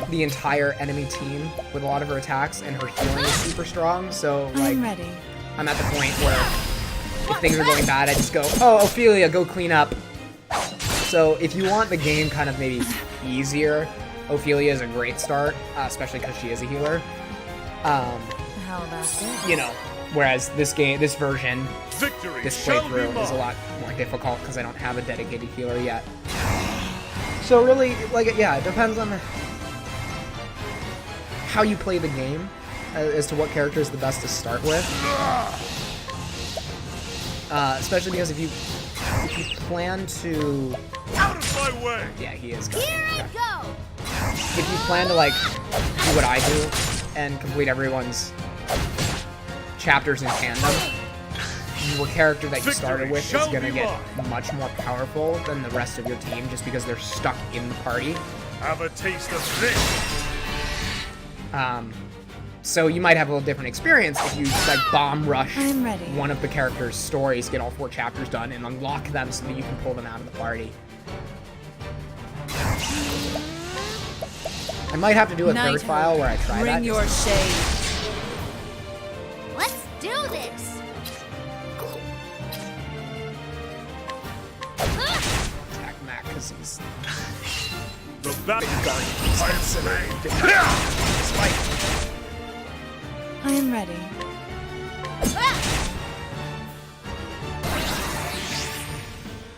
the entire enemy team with a lot of her attacks, and her healing is super strong. So I like, am ready. I'm at the point where if things are going bad, I just go, oh, Ophelia, go clean up. So if you want the game kind of maybe easier, Ophelia is a great start, especially because she is a healer. How about this? You know, whereas this version, Victory this shall be playthrough is a mine. lot more difficult because I don't have a dedicated healer yet. So really, like, yeah, it depends on how you play the game as to what character is the best to start with. Especially because if you plan to, Out of my way! yeah, he is. Here I go. If you plan to like do what I do and complete everyone's chapters in tandem, your character that you started with is Victory gonna shall get be much more powerful than the rest of your team just because they're stuck in the party. Have a taste of this! So you might have a little different experience if you like bomb rush I am ready. one of the character's stories, get all 4 chapters done, and unlock them so that you can pull them out of the party. I might have to do a third file where I try that. Bring your shade. Let's do this. Attack Mac because he's battle. I am ready.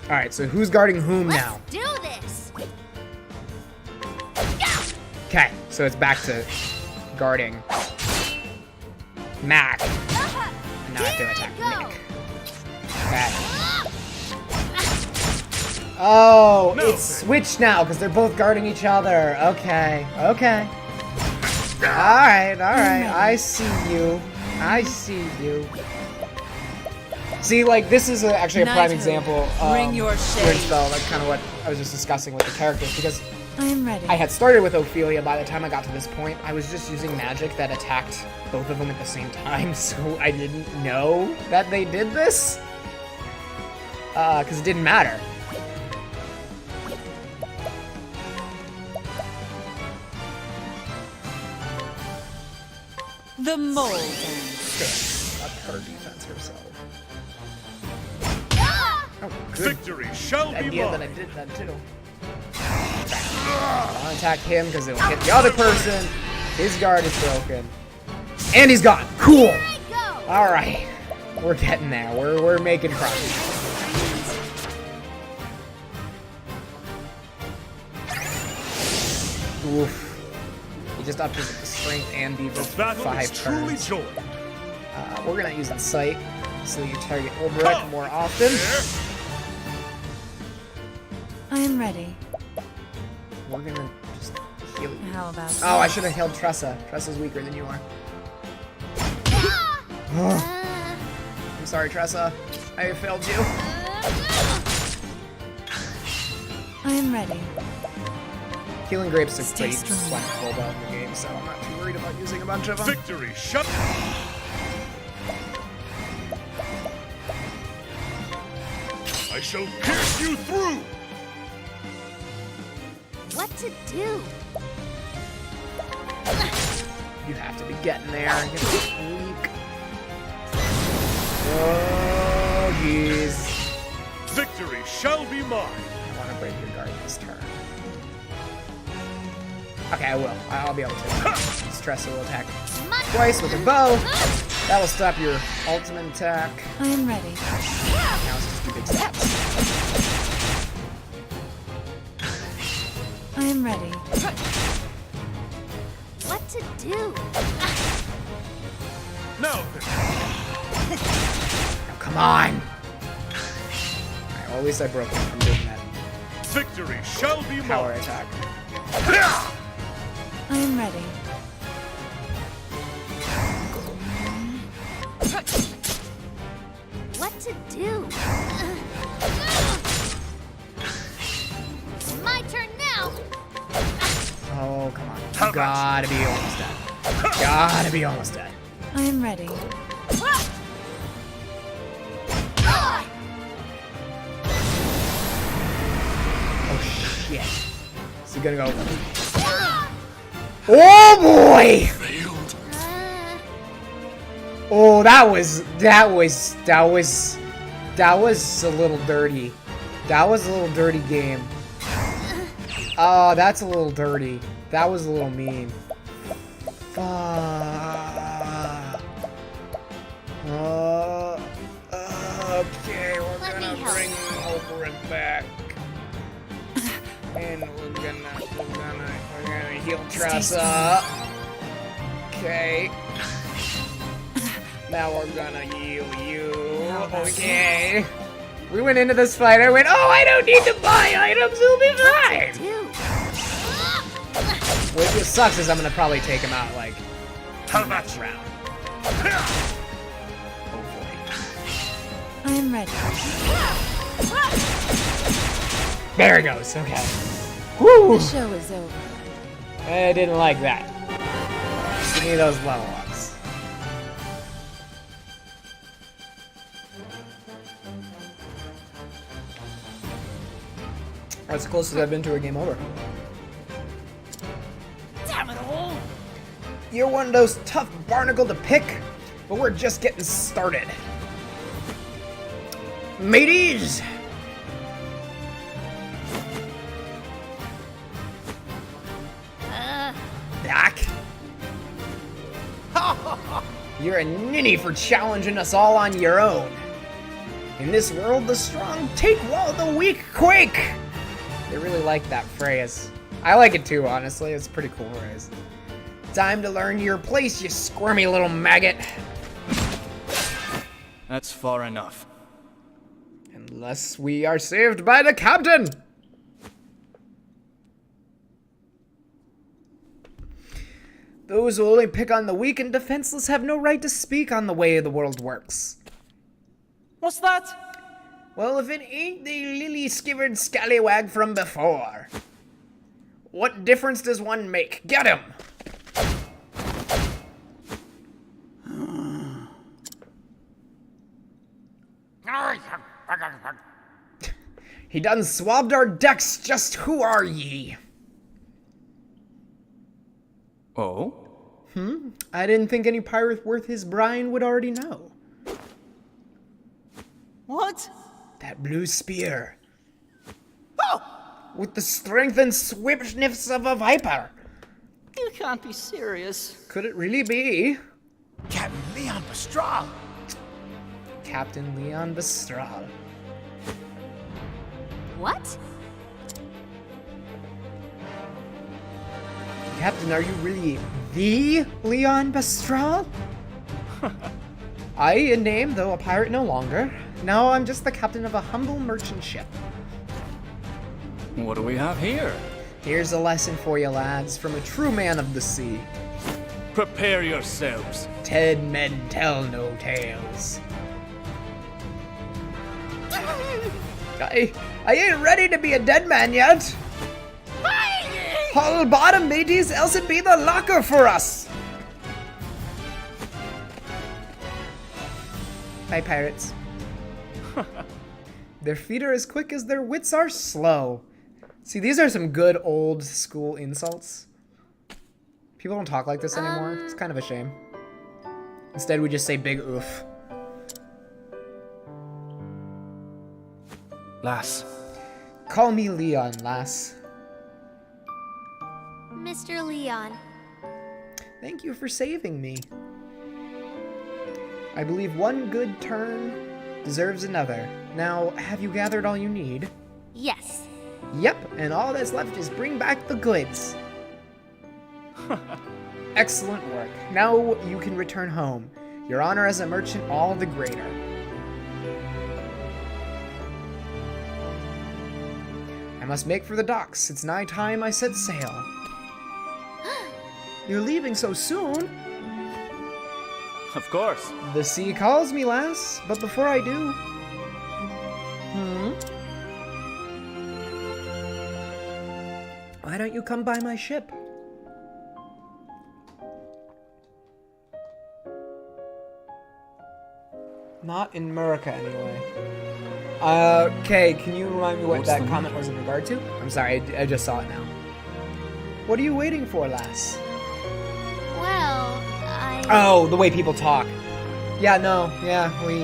All right, so who's guarding whom Let's now? do this. Okay, so it's back to guarding Mac. And now I have to Here attack I go. Nick. Okay. Oh, No. it's switched now because they're both guarding each other. Okay, okay. Alright, I see you. I see you. See, like, this is actually a prime Knighthood, example bring your where shade. it's spelled. That's kind of what I was just discussing with the characters, because I am ready. I had started with Ophelia. By the time I got to this point, I was just using magic that attacked both of them at the same time, so I didn't know that they did this. Because it didn't matter. The mole dance. Up her defense herself. Oh, good Victory shall be idea that I mine. did that too. I'll attack him because it'll hit the other person. His guard is broken. And he's gone. Cool. Here I go. Alright. We're getting there. We're making progress. Oof. He just upped his strength and defense The for battle 5 is truly turns. joined. We're gonna use Insight so you target Ulbrich more often. There. I am ready. We're gonna just heal you. How about Oh, I should have healed Tressa. Tressa's weaker than you are. I'm sorry, Tressa. I have failed you. I am ready. Healing Grapes are Stay pretty strong. flexible though in the game, so I'm not too worried about using a bunch of them. Victory shall. I shall pierce you through. What to do? You have to be getting there. You're weak. Oh, jeez. Victory shall be mine. I want to break your guard this turn. Okay, I will. I'll be able to. Tressa will attack My twice with a bow. That will stop your ultimate attack. I am ready. Now it's just 2 big stabs. I am ready. What to do? Now then. Now, come on. Alright, well, at least I broke him from doing that Victory shall be power mine. attack. I am ready. What to do? It's my turn now. Oh, come on. How You gotta be almost dead. Gotta be almost dead. I am ready. Oh, shit. Is he gonna go? Oh, boy! Oh, that was a little dirty. That was a little dirty game. Oh, that's a little dirty. That was a little mean. Fuck. Okay, we're Let gonna me help. bring Ulbrich back. And we're gonna heal Tressa. Okay. Now we're gonna heal you. Okay. We went into this fight. I went, oh, I don't need to buy items. It'll be fine. Do. What just sucks is I'm gonna probably take him out like How about you? round. Hopefully. I am ready. There it goes. Okay. Woo! The show is over. I didn't like that. Give me those level ups. That's as close as I've been to a game over. Damn it all. You're one of those tough barnacle to pick, but we're just getting started. Mateys! You're a ninny for challenging us all on your own. In this world, the strong take while the weak quake. They really like that phrase. I like it too, honestly. It's a pretty cool phrase. Time to learn your place, you squirmy little maggot. That's far enough. Unless we are saved by the captain. Those who only pick on the weak and defenseless have no right to speak on the way the world works. What's that? Well, if it ain't the lily-skivered scallywag from before. What difference does one make? Get him! He done swabbed our decks, just who are ye? Oh? I didn't think any pirate worth his brine would already know. What? That blue spear. Oh! With the strength and swiftness of a viper. You can't be serious. Could it really be? Captain Leon Bestral. Captain Leon Bestral. What? Captain, are you really the Leon Bestral? I, in name, though a pirate no longer. Now I'm just the captain of a humble merchant ship. What do we have here? Here's a lesson for you, lads, from a true man of the sea. Prepare yourselves. 10 men tell no tales. I ain't ready to be a dead man yet. Hull bottom, mateys, else it be the locker for us. Bye, pirates. Their feet are as quick as their wits are slow. See, these are some good old school insults. People don't talk like this anymore. It's kind of a shame. Instead, we just say big oof. Lass. Call me Leon, lass. Mr. Leon. Thank you for saving me. I believe one good turn deserves another. Now, have you gathered all you need? Yes. Yep, and all that's left is bring back the goods. Excellent work. Now you can return home. Your honor as a merchant all the greater. I must make for the docks. It's nigh time I set sail. You're leaving so soon? Of course. The sea calls me, lass, but before I do... Why don't you come by my ship? Not in America, anyway. Okay, can you remind me what What's that the comment was in regard to? I'm sorry, I just saw it now. What are you waiting for, lass? Well, I... Oh, the way people talk. Yeah, no, yeah, we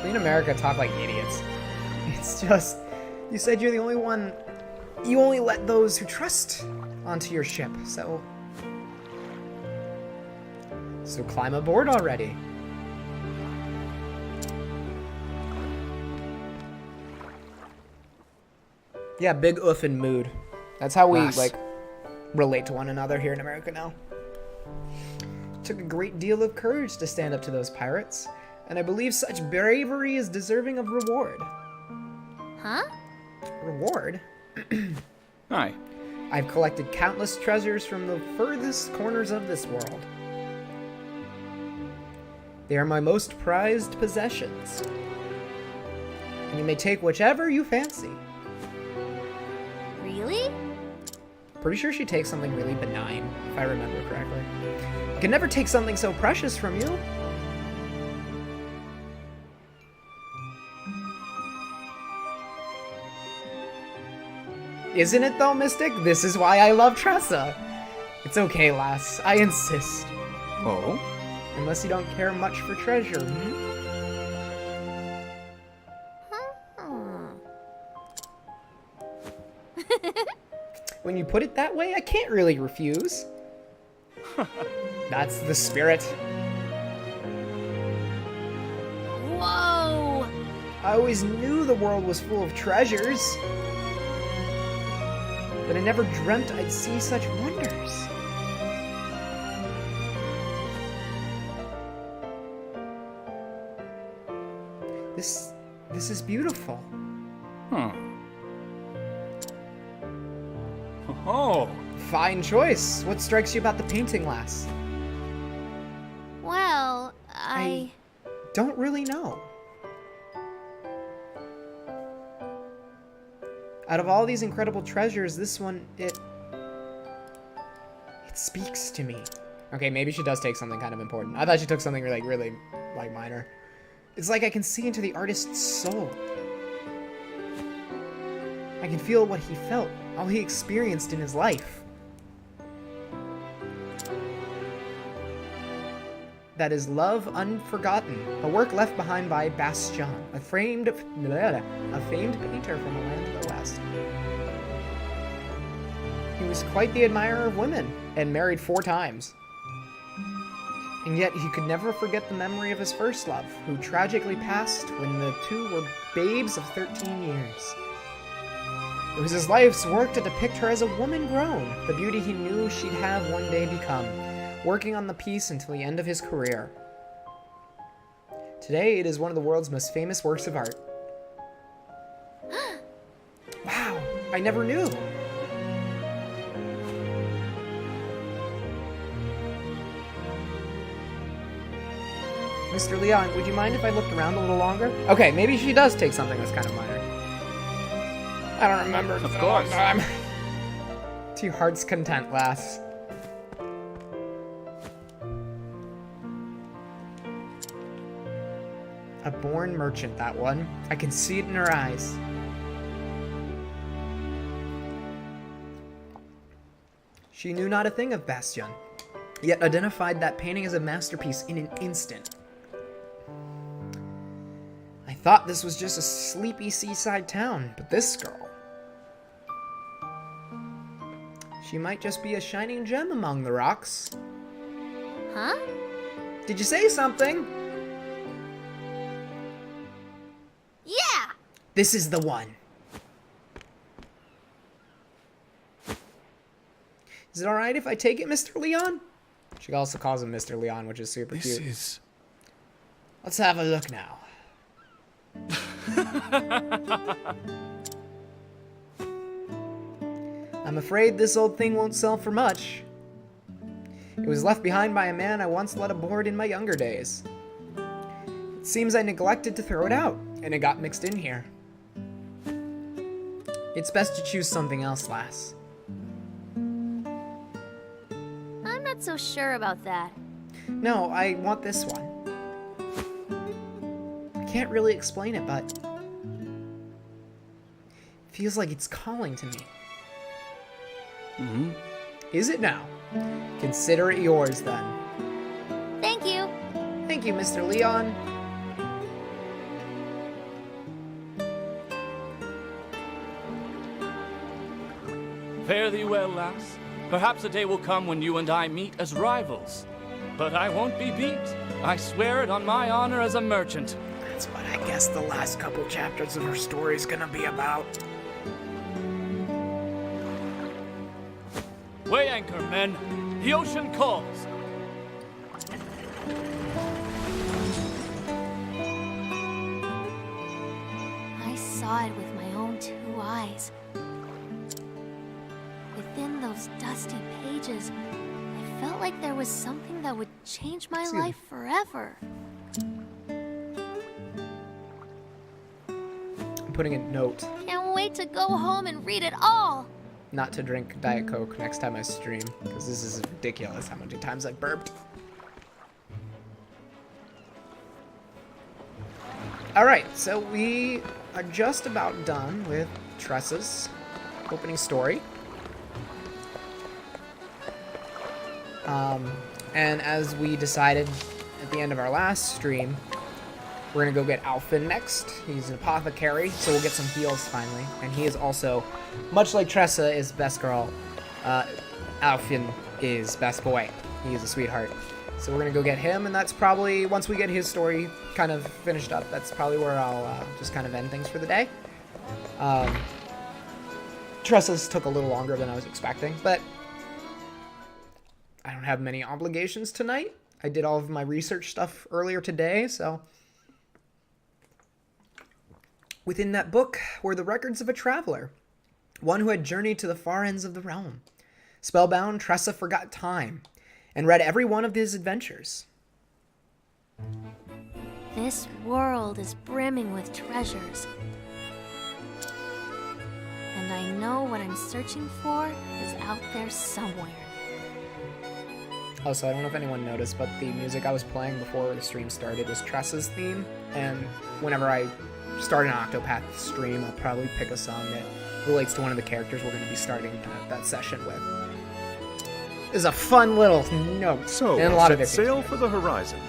in America talk like idiots. It's just, you said you're the only one, you only let those who trust onto your ship, so climb aboard already. Yeah, big oof and mood. That's how we, Lass. relate to one another here in America now. Took a great deal of courage to stand up to those pirates, and I believe such bravery is deserving of reward. Huh? Reward? Aye. I've collected countless treasures from the furthest corners of this world. They are my most prized possessions. And you may take whichever you fancy. Really? Pretty sure she takes something really benign, if I remember correctly. I can never take something so precious from you. Isn't it though, Mystic? This is why I love Tressa. It's okay, lass. I insist. Oh? Unless you don't care much for treasure, When you put it that way, I can't really refuse. That's the spirit. I always knew the world was full of treasures, but I never dreamt I'd see such wonders. This is beautiful. Oh, Fine choice. What strikes you about the painting, lass? Well, I... Don't really know. Out of all these incredible treasures, this one, it speaks to me. Okay, maybe she does take something kind of important. I thought she took something really minor. It's like I can see into the artist's soul. I can feel what he felt, all he experienced in his life. That is Love Unforgotten, a work left behind by Bastien, a famed painter from the land of the West. He was quite the admirer of women, and married 4 times. And yet he could never forget the memory of his first love, who tragically passed when the two were babes of 13 years. It was his life's work to depict her as a woman grown, the beauty he knew she'd have one day become, working on the piece until the end of his career. Today, it is one of the world's most famous works of art. Wow, I never knew. Mr. Leon, would you mind if I looked around a little longer? Okay, maybe she does take something that's kind of minor. I don't remember. Of course. To your heart's content, lass. A born merchant, that one. I can see it in her eyes. She knew not a thing of Bastien, yet identified that painting as a masterpiece in an instant. I thought this was just a sleepy seaside town, but this girl... she might just be a shining gem among the rocks. Huh? Did you say something? Yeah! This is the one. Is it alright if I take it, Mr. Leon? She also calls him Mr. Leon, which is super cute. is... Let's have a look now. I'm afraid this old thing won't sell for much. It was left behind by a man I once let aboard in my younger days. It seems I neglected to throw it out, and it got mixed in here. It's best to choose something else, lass. I'm not so sure about that. No, I want this one. I can't really explain it, but... it feels like it's calling to me. Mm-hmm. Is it now? Consider it yours, then. Thank you. Thank you, Mr. Leon. Fare thee well, lass. Perhaps a day will come when you and I meet as rivals. But I won't be beat. I swear it on my honor as a merchant. That's what I guess the last couple chapters of her story is gonna be about. Weigh anchor, men. The ocean calls. I saw it with my own 2 eyes. Within those dusty pages, I felt like there was something that would change my life forever. I'm putting a note Can't wait to go home and read it all. not to drink Diet Coke next time I stream, because this is ridiculous how many times I burped. Alright, so we are just about done with Tressa's opening story. And as we decided at the end of our last stream, we're gonna go get Alfin next. He's an apothecary, so we'll get some heals finally. And he is also, much like Tressa is best girl, Alfin is best boy. He is a sweetheart. So we're gonna go get him, and that's probably, once we get his story kind of finished up, that's probably where I'll just kind of end things for the day. Tressa's took a little longer than I was expecting, but I don't have many obligations tonight. I did all of my research stuff earlier today, so... Within that book were the records of a traveler, one who had journeyed to the far ends of the realm. Spellbound, Tressa forgot time and read every one of his adventures. This world is brimming with treasures. And I know what I'm searching for is out there somewhere. Also, I don't know if anyone noticed, but the music I was playing before the stream started was Tressa's theme, and whenever I start an Octopath stream, I'll probably pick a song that relates to one of the characters we're going to be starting that session with. It's a fun little note. So, and a lot of set it sail for the horizon.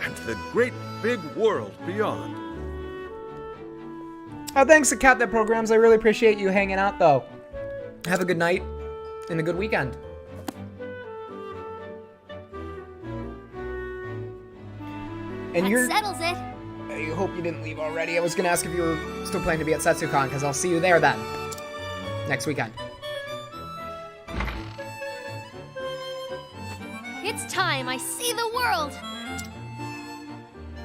And the great big world beyond. Oh, thanks to Cat That Programs. I really appreciate you hanging out, though. Have a good night and a good weekend. And That settles it. I hope you didn't leave already. I was going to ask if you were still planning to be at SetsuCon, because I'll see you there then. Next weekend. It's time I see the world.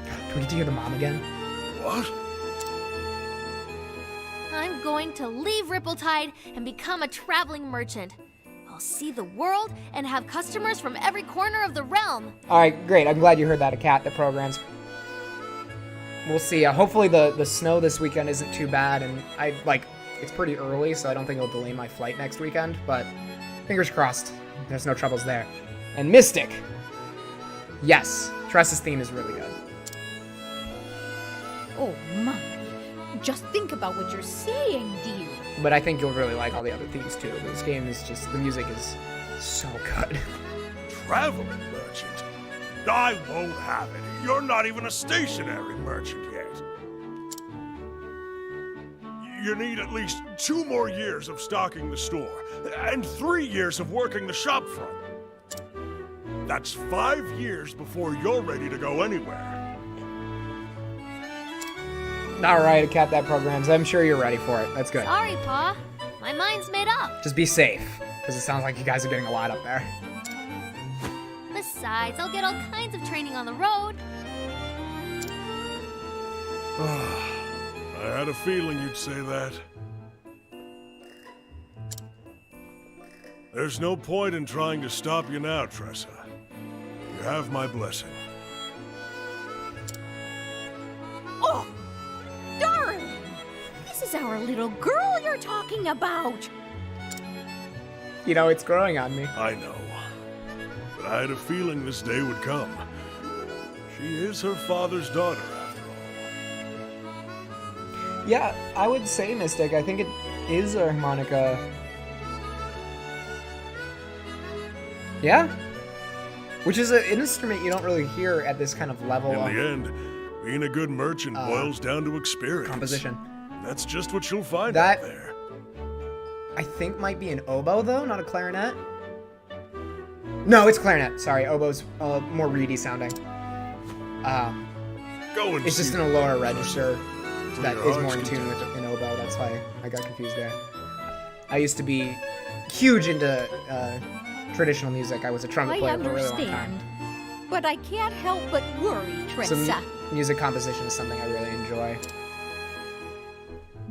Do we get to hear the mom again? What? I'm going to leave Rippletide and become a traveling merchant. I'll see the world and have customers from every corner of the realm. Alright, great. I'm glad you heard that, a Cat That Programs. We'll see. Hopefully the snow this weekend isn't too bad, and it's pretty early, so I don't think it'll delay my flight next weekend, but fingers crossed. There's no troubles there. And Mystic! Yes, Tressa's theme is really good. Oh, Mommy. Just think about what you're saying, dear. But I think you'll really like all the other themes too. This game is just, the music is so good. Traveling merchant? I won't have it. You're not even a stationary merchant yet. You need at least 2 more years of stocking the store, and 3 years of working the shop front. That's 5 years before you're ready to go anywhere. Alright, Cat That Programs. I'm sure you're ready for it. That's good. Sorry, Pa. My mind's made up. Just be safe, because it sounds like you guys are getting a lot up there. Besides, I'll get all kinds of training on the road. I had a feeling you'd say that. There's no point in trying to stop you now, Tressa. You have my blessing. Oh, darling! This is our little girl you're talking about. You know, it's growing on me. I know. But I had a feeling this day would come. She is her father's daughter, after all. Yeah, I would say Mystic. I think it is a harmonica. Yeah. Which is an instrument you don't really hear at this kind of level In of the end, being a good merchant boils down to experience. composition. That's just what you'll find That- out there. I think might be an oboe, though, not a clarinet. No, it's clarinet. Sorry, oboe's more reedy sounding. Go and It's just see in a the lower world, register Tressa. that Your is more in heart's tune with content. an oboe. That's why I got confused there. I used to be huge into traditional music. I was a trumpet I player for a really long time. understand. But I can't help but worry, So Tressa. music composition is something I really enjoy.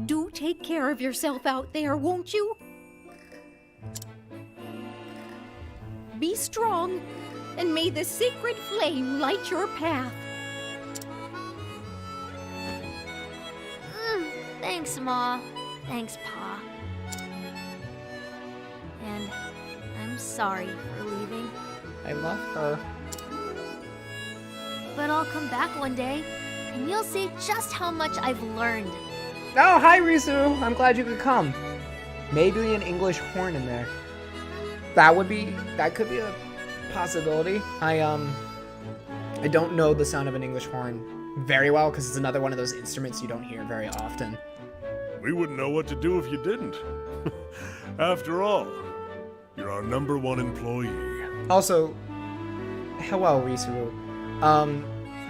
Do take care of yourself out there, won't you? Be strong, and may the sacred flame light your path. Thanks, Ma. Thanks, Pa. And I'm sorry for leaving. I love her. But I'll come back one day, and you'll see just how much I've learned. Oh, hi, Risu. I'm glad you could come. Maybe an English horn in there. That could be a possibility. I don't know the sound of an English horn very well because it's another one of those instruments you don't hear very often. We wouldn't know what to do if you didn't. After all, you're You're our #1 employee. Also, hello, Risuru.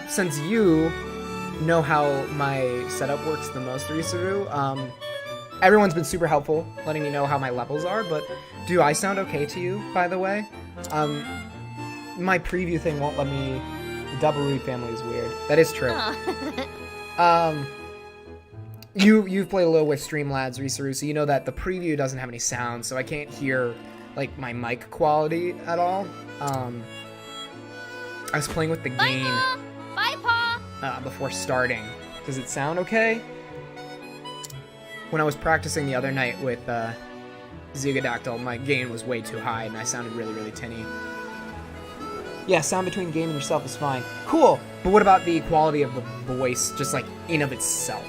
Since you know how my setup works the most, Risuru, everyone's been super helpful letting me know how my levels are, but do I sound okay to you, by the way? My preview thing won't let me... The double read family is weird. That is true. You've played a little with Streamlabs, Risuru, so you know that the preview doesn't have any sound, so I can't hear, like, my mic quality at all. I was playing with the gain... Bye, Pa! Before starting. Does it sound okay? When I was practicing the other night with Zygodactyl, my gain was way too high and I sounded really, really tinny. Yeah, sound between game and yourself is fine. Cool! But what about the quality of the voice, just like in of itself?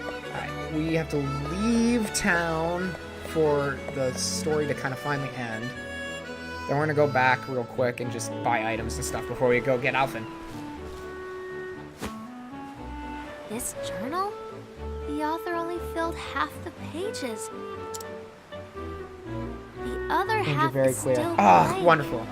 Alright, we have to leave town for the story to kind of finally end. Then we're gonna go back real quick and just buy items and stuff before we go get Alphen. This journal? The author only filled half the pages. The other Made you half very is clear. still Ah, blank. wonderful.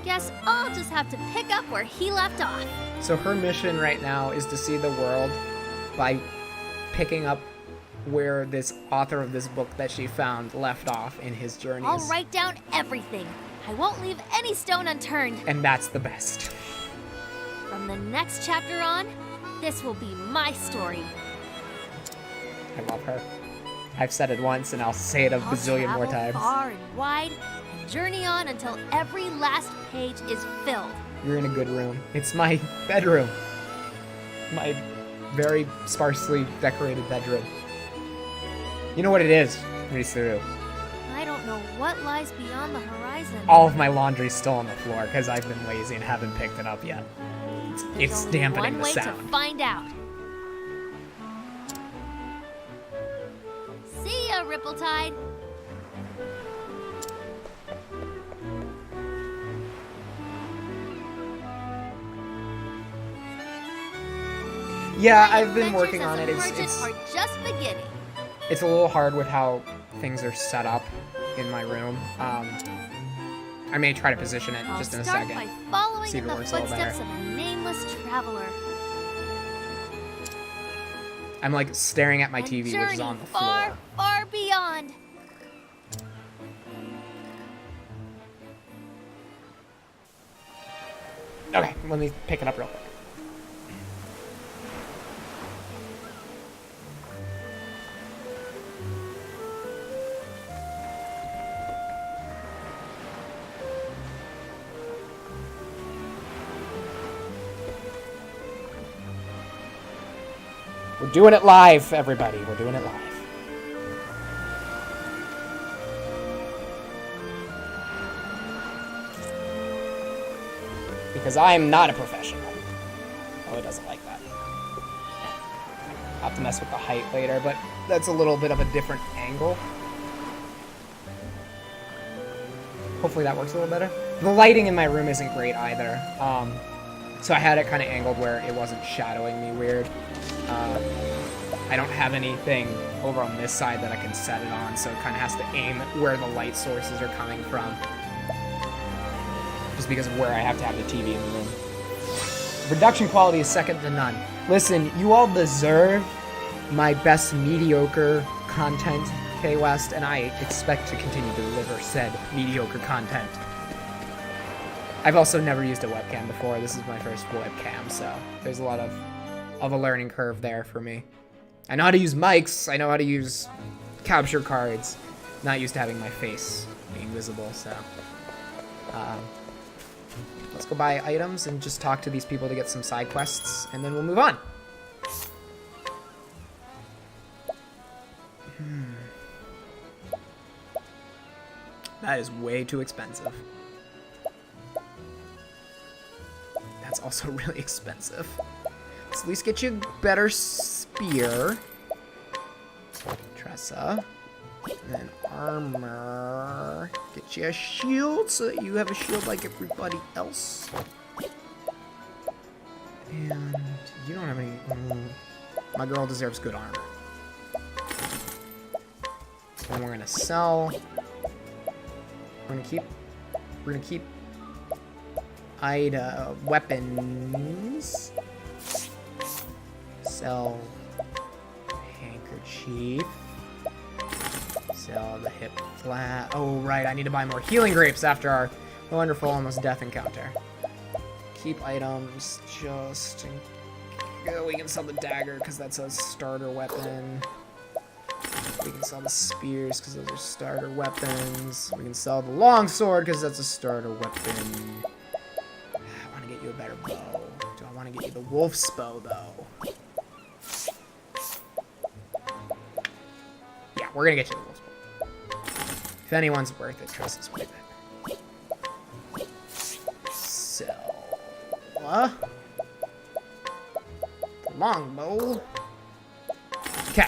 Guess I'll just have to pick up where he left off. So her mission right now is to see the world by picking up where this author of this book that she found left off in his journeys. I'll write down everything. I won't leave any stone unturned. And that's the best. From the next chapter on, this will be my story. I love her. I've said it once and I'll say it a I'll bazillion more travel times. far and wide and journey on until every last page is filled. You're in a good room. It's my bedroom. My very sparsely decorated bedroom. You know what it is, Risuru. I don't know what lies beyond the horizon. All of my laundry's still on the floor because I've been lazy and haven't picked it up yet. There's It's only dampening one the way sound. to find out. See ya, Ripple-Tide. Yeah, My I've been adventures working as on a it. merchant are just beginning. It's a little hard with how things are set up in my room. I may try to position it I'll just in a start second. by following See if in it the works a little footsteps better. of a nameless traveler. I'm like staring at my And TV, which is journey on the far, floor. far beyond. Okay, let me pick it up real quick. We're doing it live, everybody. We're doing it live. Because I'm not a professional. Oh, it doesn't like that. I'll have to mess with the height later, but that's a little bit of a different angle. Hopefully that works a little better. The lighting in my room isn't great either. So I had it kind of angled where it wasn't shadowing me weird. I don't have anything over on this side that I can set it on, so it kind of has to aim where the light sources are coming from. Just because of where I have to have the TV in the room. Production quality is second to none. Listen, you all deserve my best mediocre content, K-West, and I expect to continue to deliver said mediocre content. I've also never used a webcam before. This is my first webcam, so there's a lot of a learning curve there for me. I know how to use mics. I know how to use capture cards. Not used to having my face being visible, so... let's go buy items and just talk to these people to get some side quests, and then we'll move on. That is way too expensive. That's also really expensive. Let's at least get you a better spear. Tressa. And then armor. Get you a shield so that you have a shield like everybody else. And you don't have any... my girl deserves good armor. And we're gonna sell... We're gonna keep Ida weapons. Sell handkerchief. Sell the hip flat. Oh, right, I need to buy more healing grapes after our wonderful almost death encounter. Keep items just in... We can sell the dagger because that's a starter weapon. We can sell the spears because those are starter weapons. We can sell the longsword because that's a starter weapon. I want to get you a better bow. Do I want to get you the wolf's bow, though? Yeah, we're going to get you the wolf's bow. If anyone's worth it, Triss is worth it. Sell. The longbow. Okay.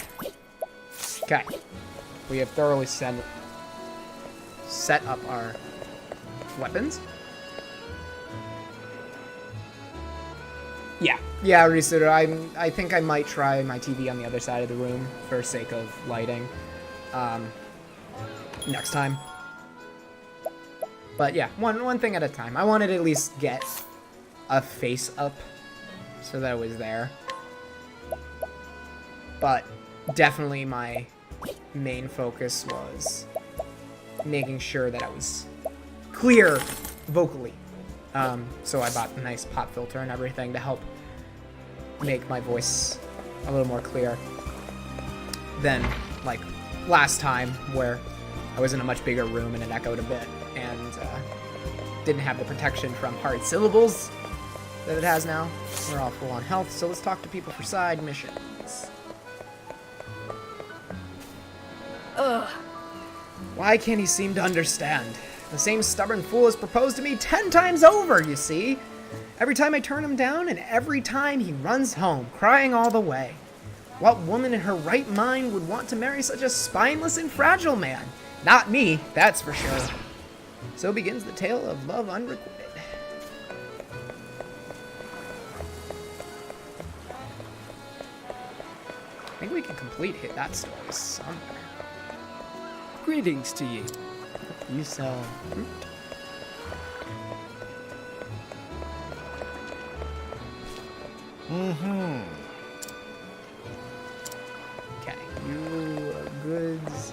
Okay. We have thoroughly set up our weapons. Yeah. Yeah, Risuru, I think I might try my TV on the other side of the room for sake of lighting. Next time. But yeah, one thing at a time. I wanted to at least get a face up so that it was there. But definitely my main focus was making sure that I was clear vocally. So I bought a nice pop filter and everything to help make my voice a little more clear than like last time where I was in a much bigger room and it echoed a bit and didn't have the protection from hard syllables that it has now. We're all full on health, so let's talk to people for side missions. Ugh. Why can't he seem to understand? The same stubborn fool has proposed to me 10 times over, you see. Every time I turn him down, and every time he runs home, crying all the way. What woman in her right mind would want to marry such a spineless and fragile man? Not me, that's for sure. So begins the tale of love unrequited. I think we can complete that story somewhere. Greetings to you. You sell fruit? Mm-hmm. Okay, you goods.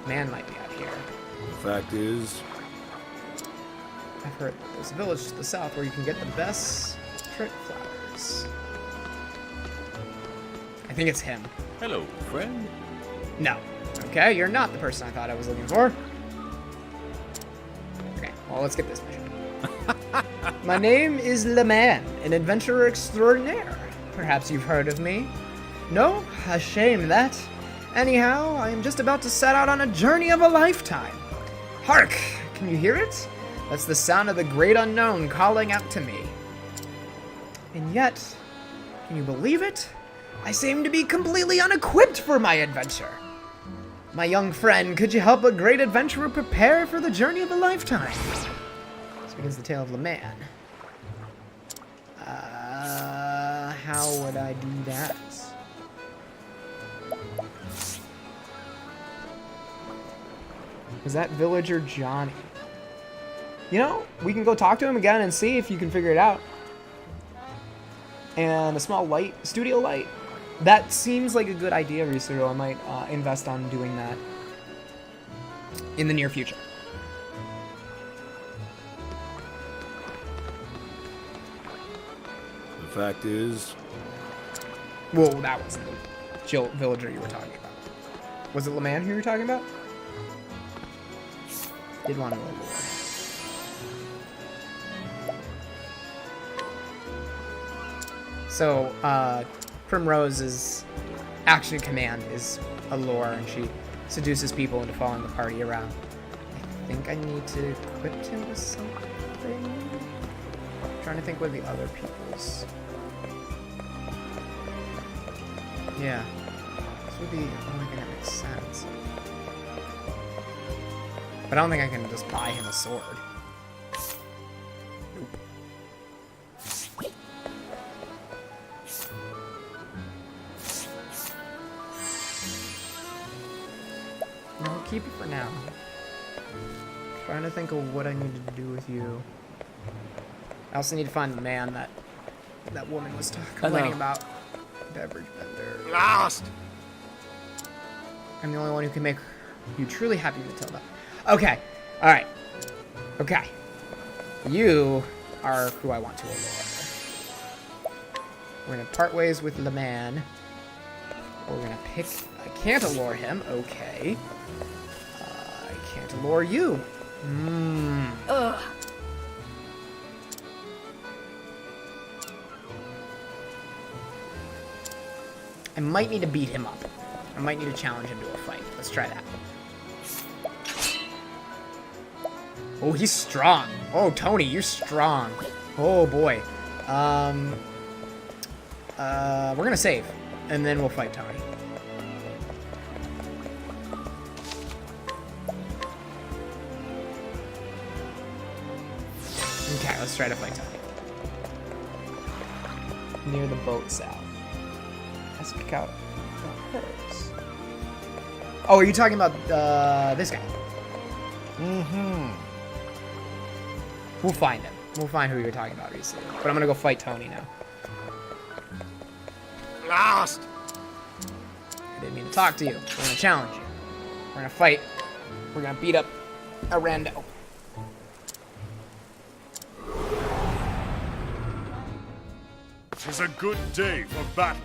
Man might be out here. The fact is, I've heard there's a village to the south where you can get the best trick flowers. I think it's him. Hello, friend. No. Okay, you're not the person I thought I was looking for. Okay, well, let's get this mission. My name is Le Man, an adventurer extraordinaire. Perhaps you've heard of me. No? A shame that. Anyhow, I am just about to set out on a journey of a lifetime. Hark! Can you hear it? That's the sound of the great unknown calling out to me. And yet, can you believe it? I seem to be completely unequipped for my adventure. My young friend, could you help a great adventurer prepare for the journey of a lifetime? This begins the tale of Le Man. How would I do that? Was that villager Johnny? You know, we can go talk to him again and see if you can figure it out. And a small light, studio light. That seems like a good idea, Risuru. I might invest on doing that in the near future. the fact is, Well, that wasn't the villager you were talking about. Was it Le Man who you were talking about? Did want to know more. So, Primrose's action command is allure, and she seduces people into following the party around. I think I need to equip him with something. I'm trying to think what the other people's. Yeah. would be the only thing that makes sense. But I don't think I can just buy him a sword. Nope. No, we'll keep it for now. Trying to think of what I need to do with you. I also need to find the man that woman was complaining about. Beverage vendor. Lost! I'm the only one who can make you truly happy, Matilda. Okay. Alright. Okay. You are who I want to allure. We're gonna part ways with the man. We're gonna pick... I can't allure him. Okay. I can't allure you. Ugh. I might need to beat him up. I might need to challenge him to a fight. Let's try that. Oh, he's strong. Oh, Tony, you're strong. Oh, boy. We're gonna save, and then we'll fight Tony. Okay, let's try to fight Tony. Near the boat south. Let's pick out hers. Oh, are you talking about this guy? Mm-hmm. We'll find him. We'll find who you're talking about, recently. But I'm gonna go fight Tony now. Lost! I didn't mean to talk to you. We're gonna challenge you. We're gonna fight. We're gonna beat up a rando. Tis a good day for battle.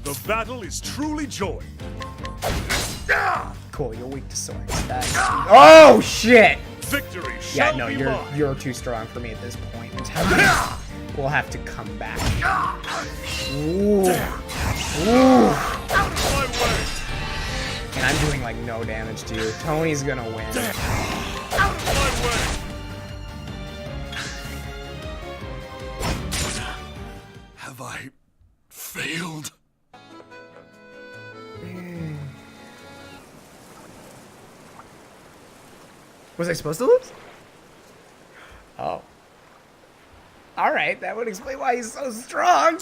The battle is truly joined. Cool, you're weak to swords. Oh shit! Victory Yeah, shall no, be you're mine. too strong for me at this point in time. We'll have to come back. Ooh. Ooh. Out of my way! And I'm doing like no damage to you. Tony's gonna win. Out of my way! Have I failed? Was I supposed to lose? Oh. Alright, that would explain why he's so strong.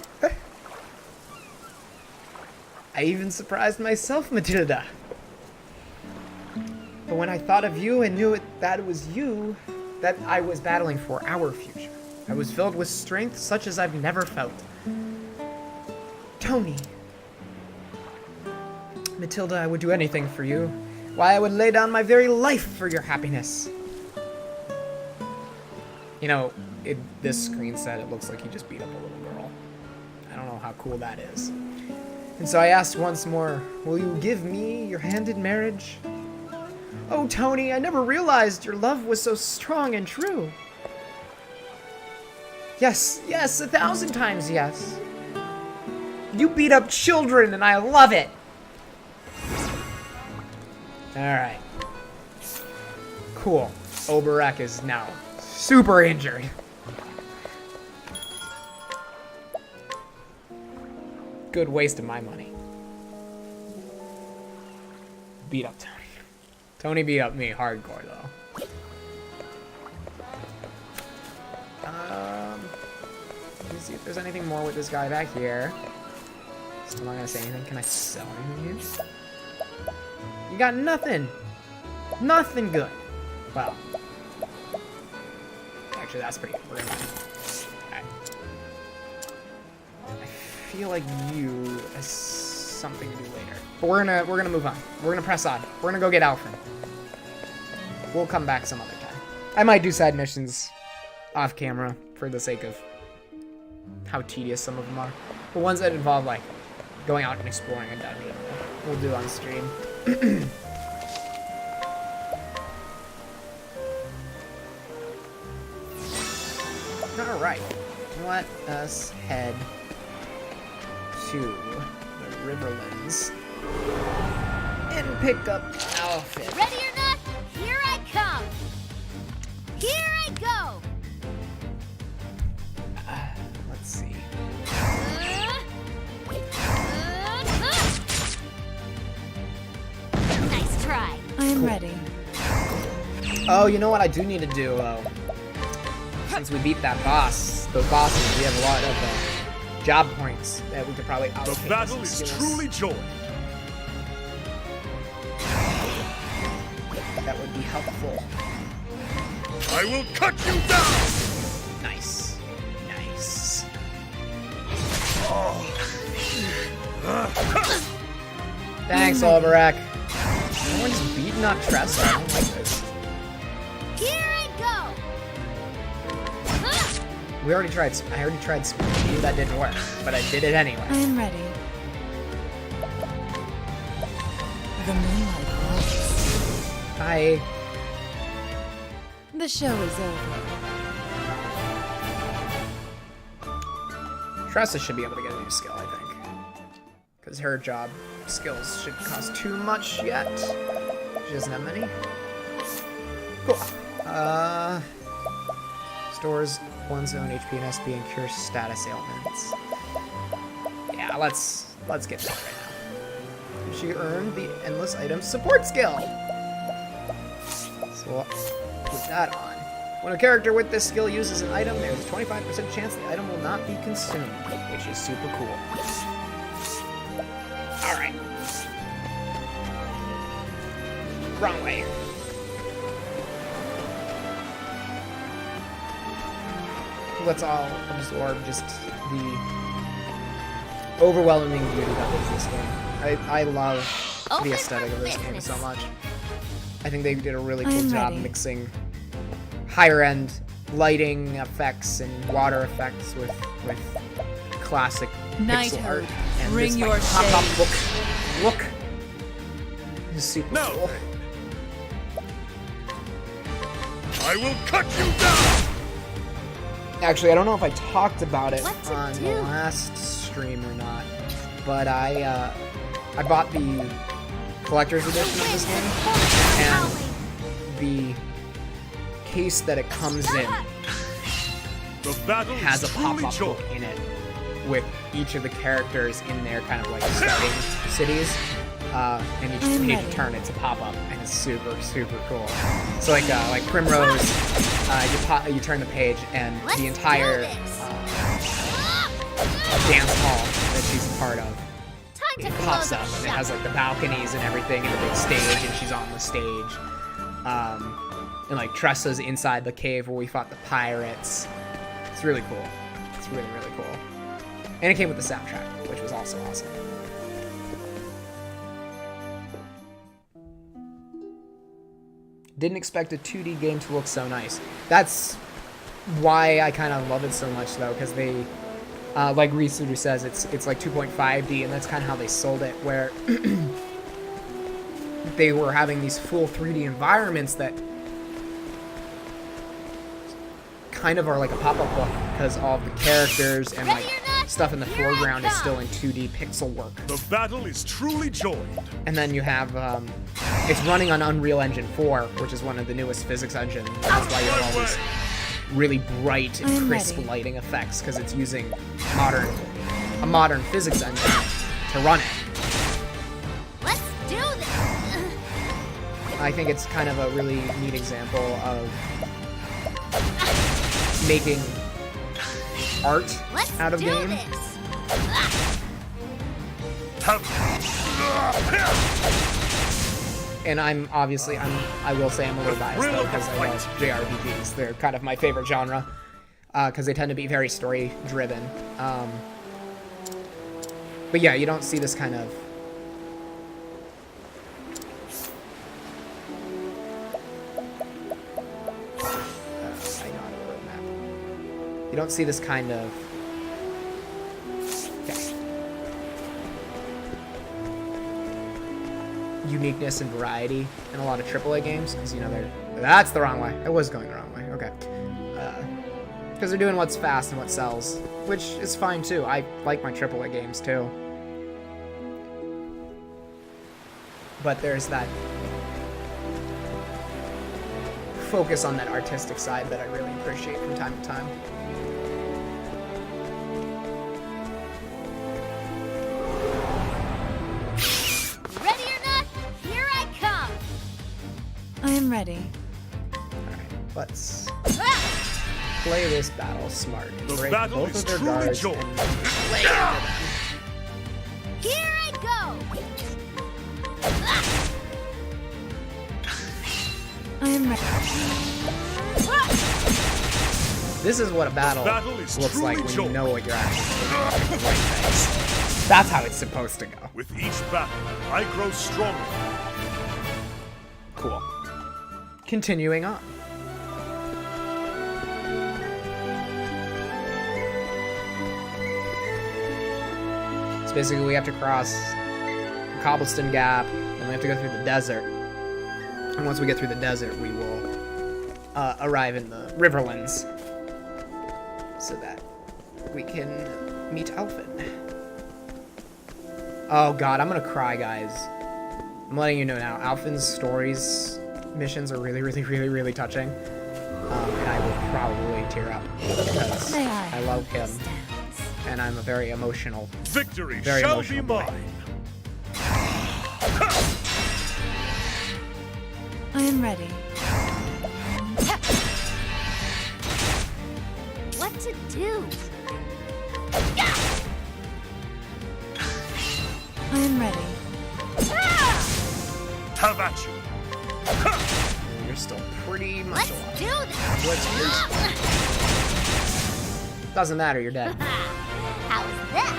I even surprised myself, Matilda. But when I thought of you and knew that it was you that I was battling for our future, I was filled with strength such as I've never felt. Tony. Matilda, I would do anything for you. Why, I would lay down my very life for your happiness. You know, this screen set, it looks like he just beat up a little girl. I don't know how cool that is. And so I asked once more, will you give me your hand in marriage? Oh, Tony, I never realized your love was so strong and true. Yes, yes, 1,000 times yes. You beat up children and I love it. Alright. Cool. Oberek is now super injured. Good waste of my money. Beat up Tony. Tony beat up me hardcore though. Let me see if there's anything more with this guy back here. Still not gonna say anything. Can I sell anything here? You got nothing. Nothing good. Well. Actually, that's pretty good. We're gonna... Alright. I feel like you has something to do later. But we're gonna move on. We're gonna press on. We're gonna go get Alfred. We'll come back some other time. I might do side missions off camera for the sake of how tedious some of them are. The ones that involve like going out and exploring a dungeon, we'll do on stream. Alright, let us head to the Riverlands and pick up Alfred. Ready or not, here I come. Here I go. Let's see. cool. ready. Oh, you know what I do need to do, since we beat that boss, those bosses, we have a lot of job points that we could probably allocate. The to battle some is skills. truly joined. That would be helpful. I will cut you down! Nice. Nice. Thanks, Olberac. No one's beating up Tressa. I don't like this. Here I go! I already tried speed. That didn't work, but I did it anyway. I am ready. The moonlight glows. Hi. The show is over. Tressa should be able to get a new skill, I think. Because her job skills should cost too much yet. She doesn't have many. Cool. Stores one's own HP and SP and cures status ailments. Yeah, let's get that right now. She earned the endless item support skill. So we'll put that on. When a character with this skill uses an item, there's a 25% chance the item will not be consumed, which is super cool. Alright. Wrong way. Let's all absorb just the overwhelming beauty that is this game. I love the aesthetic of this game so much. I think they did a really cool job ready. mixing higher-end lighting effects and water effects with classic pixel art. And bring this, your pop-up shade. look is super No. cool. I will cut you down! Actually, I don't know if I talked about it What to on do? the last stream or not, but I bought the collector's edition of this game, and the case that it comes in The battle has a is truly pop-up joined. book in it with each of the characters in their kind of like starting cities. And each I'm page ready. you turn, it's a pop-up, and it's super cool. So like Primrose, you turn the page, and Let's the do entire this. dance hall that she's a part of Time to it pops close up, up and it shop. has like the balconies and everything, and the big stage, and she's on the stage. And like Tressa's inside the cave where we fought the pirates. It's really cool. It's really cool. And it came with the soundtrack, which was also awesome. Didn't expect a 2D game to look so nice. That's why I kind of love it so much, though, because they, like Risuru says, it's like 2.5D, and that's kind of how they sold it, where they were having these full 3D environments that kind of are like a pop-up book, because all of the characters and like stuff in the foreground is still in 2D pixel work. The battle is truly joined. And then you have, it's running on Unreal Engine 4, which is one of the newest physics engines. That's why you have all these really bright and I'm crisp ready. lighting effects, because it's using a modern physics engine to run it. Let's do this. I think it's kind of a really neat example of making art Let's out of do game. this. And I will say I'm a little biased though, because I love JRPGs. They're kind of my favorite genre, because they tend to be very story driven. But yeah, you don't see this kind of you don't see this kind of uniqueness and variety in a lot of AAA games, because that's the wrong way. I was going the wrong way. Okay, because they're doing what's fast and what sells, which is fine too. I like my AAA games too, but there's that focus on that artistic side that I really appreciate from time to time. Ready or not, here I come. ready. Alright, let's play this battle smart. The Break battle both is of their truly guards joined. and play into them. Here I go! I am ready. This is what a battle battle is looks like truly when you joined. know what you're actually doing. The right things. That's how it's supposed to go. With each battle, I grow stronger. Cool. Continuing on. So basically we have to cross the cobblestone gap, and we have to go through the desert. And once we get through the desert, we will arrive in the Riverlands, so that we can meet Elfin. Oh god, I'm gonna cry, guys. I'm letting you know now. Alfin's stories missions are really, really, really, really touching. And I will probably tear up because May I I love him, stand? and I'm a very emotional. Victory Very shall be emotional boy. mine. I am ready. What to do? I am ready. Have at you. You're still pretty much Let's alive. do this! Doesn't matter, you're dead. How's that?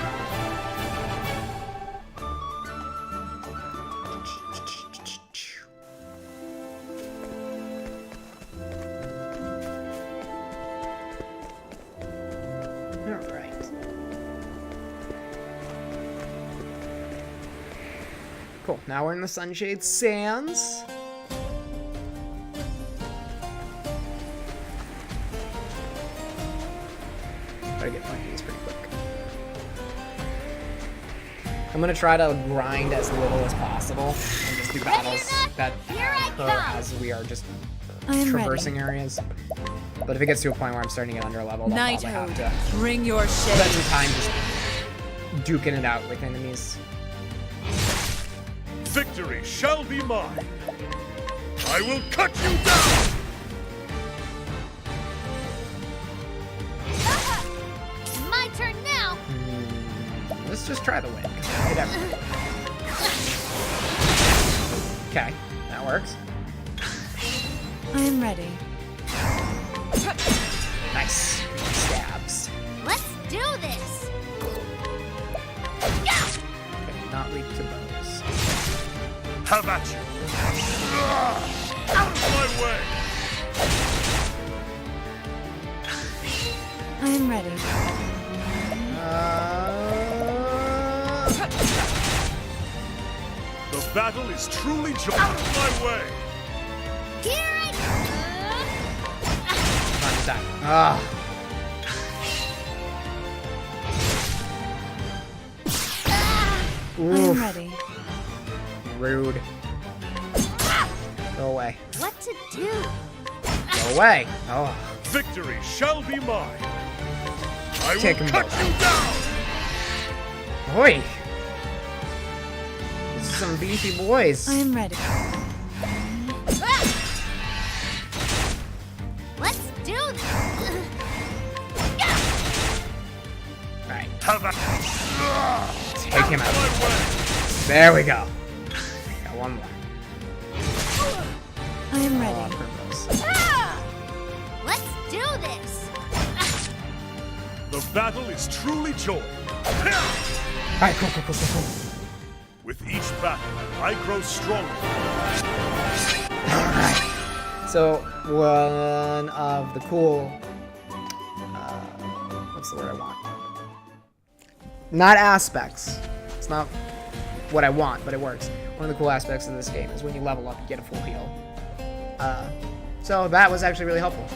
Alright. Cool, now we're in the Sunshade Sands. Gotta get my these pretty quick. I'm gonna try to grind as little as possible and just do battles that Here I occur come. as we are just I am traversing ready. areas. But if it gets to a point where I'm starting to get under leveled, I'll Night probably have Ode, to bring your spend shade. some time just duking it out with enemies. Victory shall be mine. I will cut you down. My turn now! Let's just try the win, 'cause I hit everything. Okay, that works. I am ready. Nice. Stabs. Let's do this! Okay, not weak to bows. Have at you. Out of my way. I am ready. The battle is truly joined. Out of my way. Here I Time to die. Ah. I am Oof. ready. Rude. Go away. What to do? Go away. Oh. Victory shall be mine. I Take will him cut both. you down. Oi. These are some beefy boys. I am ready. Let's do this! Alright. Have at Take him out. my way. There we go. Got one more. I am Oh, ready. primrose. Let's do this! The battle is truly joined. Alright, cool. With each battle, I grow stronger. Alright. So, one of the cool... what's the word I want? Not aspects. It's not what I want, but it works. One of the cool aspects of this game is when you level up, you get a full heal. So that was actually really helpful.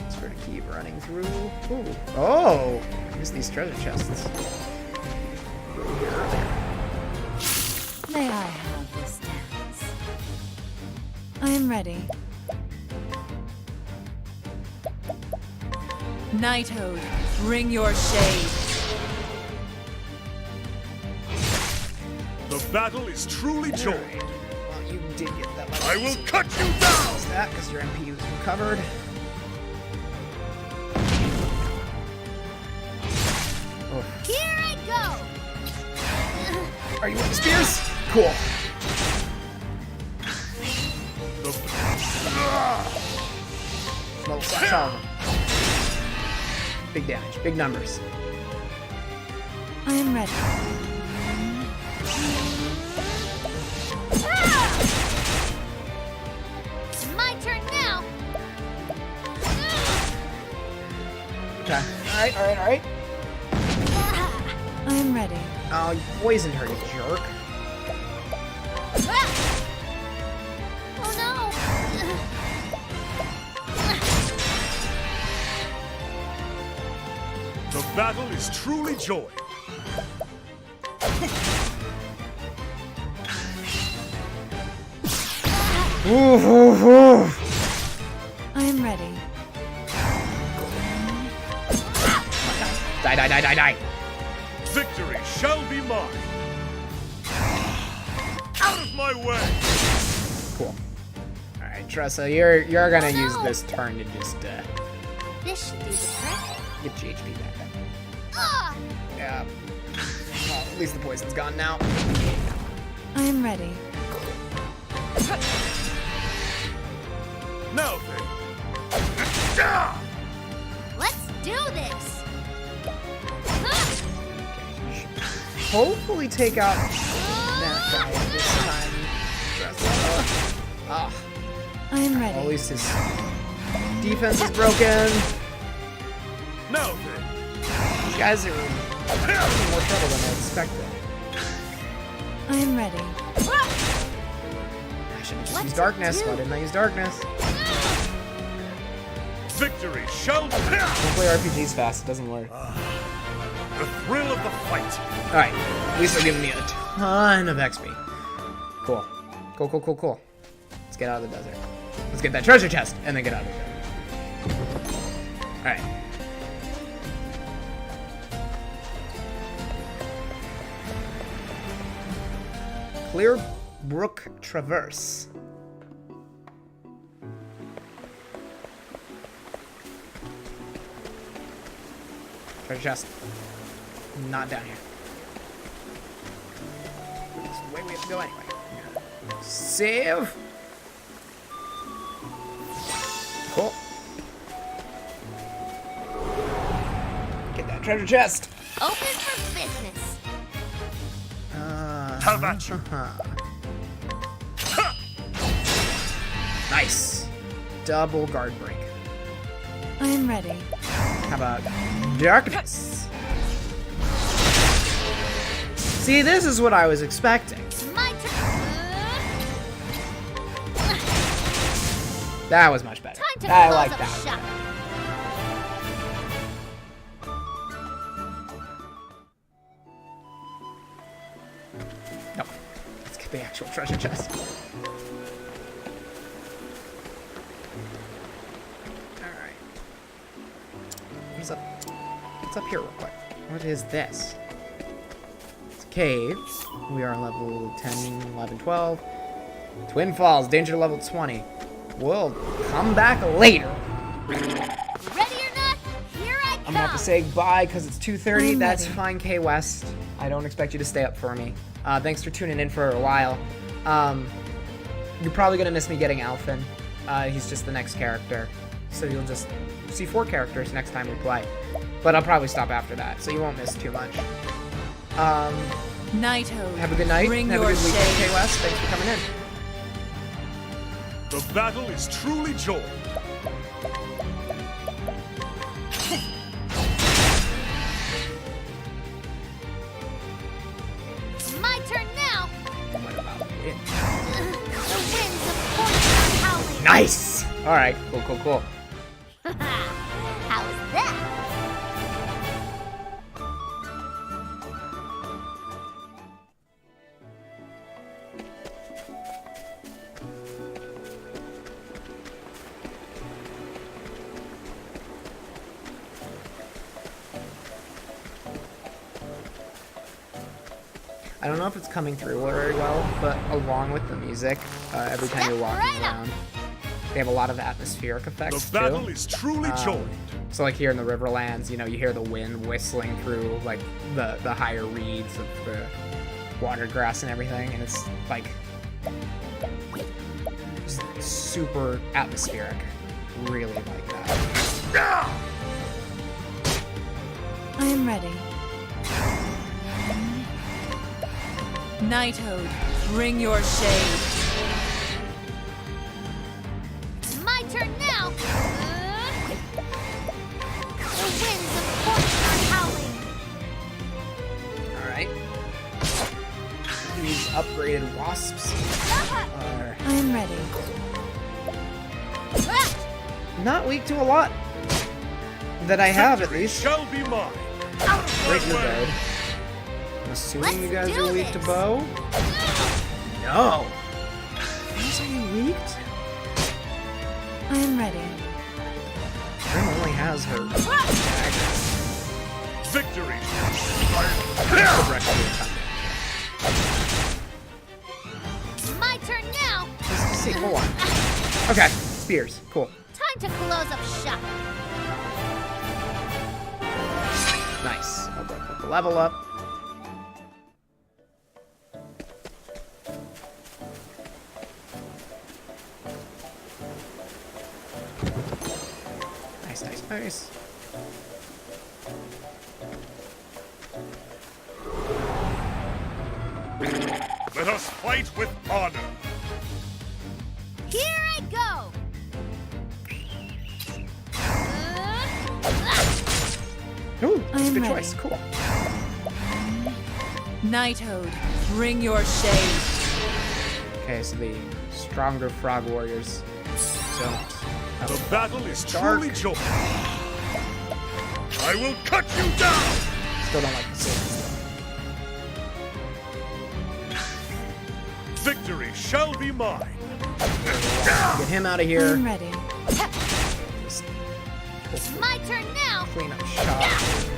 Just gonna keep running through. Ooh. Oh! Here's these treasure chests. May I have this dance? I am ready. Night Ode, bring your shade. The The battle is truly joined. Alright. Well, you did get that level. I will cut you down! Use that because your MP was recovered. Oh. Here I go! Are you with the spears? Cool. Level slash all of them. Big damage, big numbers. I am ready. It's my turn now! Okay. Alright. I am ready. Oh, you poisoned her, you jerk. Oh no! The battle is truly joined. I am ready. Die. Victory shall be mine. Out of my way! Cool. Alright, Tressa, you're gonna use this turn to just This should do the trick. get your HP back up. Ah! Yeah. Well, at least the poison's gone now. I am ready. Now then. Let's do this! Hopefully take out that guy this time. Tressa. Ah, I am at ready. least his defense is broken. Now then. You guys are in more trouble than I expected. I am ready. I should have just What used to darkness. do? Why didn't I use darkness? Victory shall be. Don't play RPGs fast. It doesn't work. The thrill of the fight. Alright, at least they're giving me a ton of XP. Cool. Cool. Let's get out of the desert. Let's get that treasure chest, and then get out of the desert. Alright. Clear Brook Traverse. Treasure chest. Not down here. It's the way we have to go anyway. Save. Cool. Get that treasure chest. Open for business. How about you? Nice. Double guard break. I am ready. How about darkness? See, this is what I was expecting. It's my turn. That was much better. Time to I close like up that. shop. No. Let's get the actual treasure chest. Alright. What's up? What's up here real quick? What is this? It's a cave. We are level 10, 11, 12. Twin Falls, danger level 20. We'll come back later. Ready or not, here I come. I'm gonna have to say bye because it's 2:30. I'm That's ready. fine, K West. I don't expect you to stay up for me. Thanks for tuning in for a while. You're probably gonna miss me getting Alphen. He's just the next character, so you'll just see 4 characters next time we play. But I'll probably stop after that, so you won't miss too much. Nighthode. Have a good night. Bring Have a your good weekend, shade. K West. Thanks for coming in. The battle is truly joined. It's my turn now. What about it? The winds of fortune are howling. Nice. All right. Cool. How's that? I don't know if it's coming through very well, but along with the music, every time you're walking around, they have a lot of atmospheric effects The battle too. is truly joined. So like here in the Riverlands, you know, you hear the wind whistling through like the higher reeds of the water grass and everything, and it's like just super atmospheric. Really like that. I am ready. Nighthode, bring your shade. It's my turn now. The winds of fortune are howling. All right. These upgraded wasps are I am ready. not weak to a lot that I have at least. Shall be mine. Great, you're good. I'm assuming you guys Let's are do weak to this. bow. No. These are you weak to? I am ready. Grim only has her dagger. Victory. It's my turn now. Let's see. Hold on. Okay, spears. Cool. Time to close up shop. Nice. I'll put the level up. Nice, nice, nice. Let us fight with honor. Here I go. Ooh, I am good ready. choice. Cool. Nighthode, bring your shade. Okay, so the stronger frog warriors don't. have The battle is dark. truly joined. I will cut you down. Still don't like the swords Victory shall be mine. though. Get him out of I here. am ready. Just It's my turn now. clean up shop.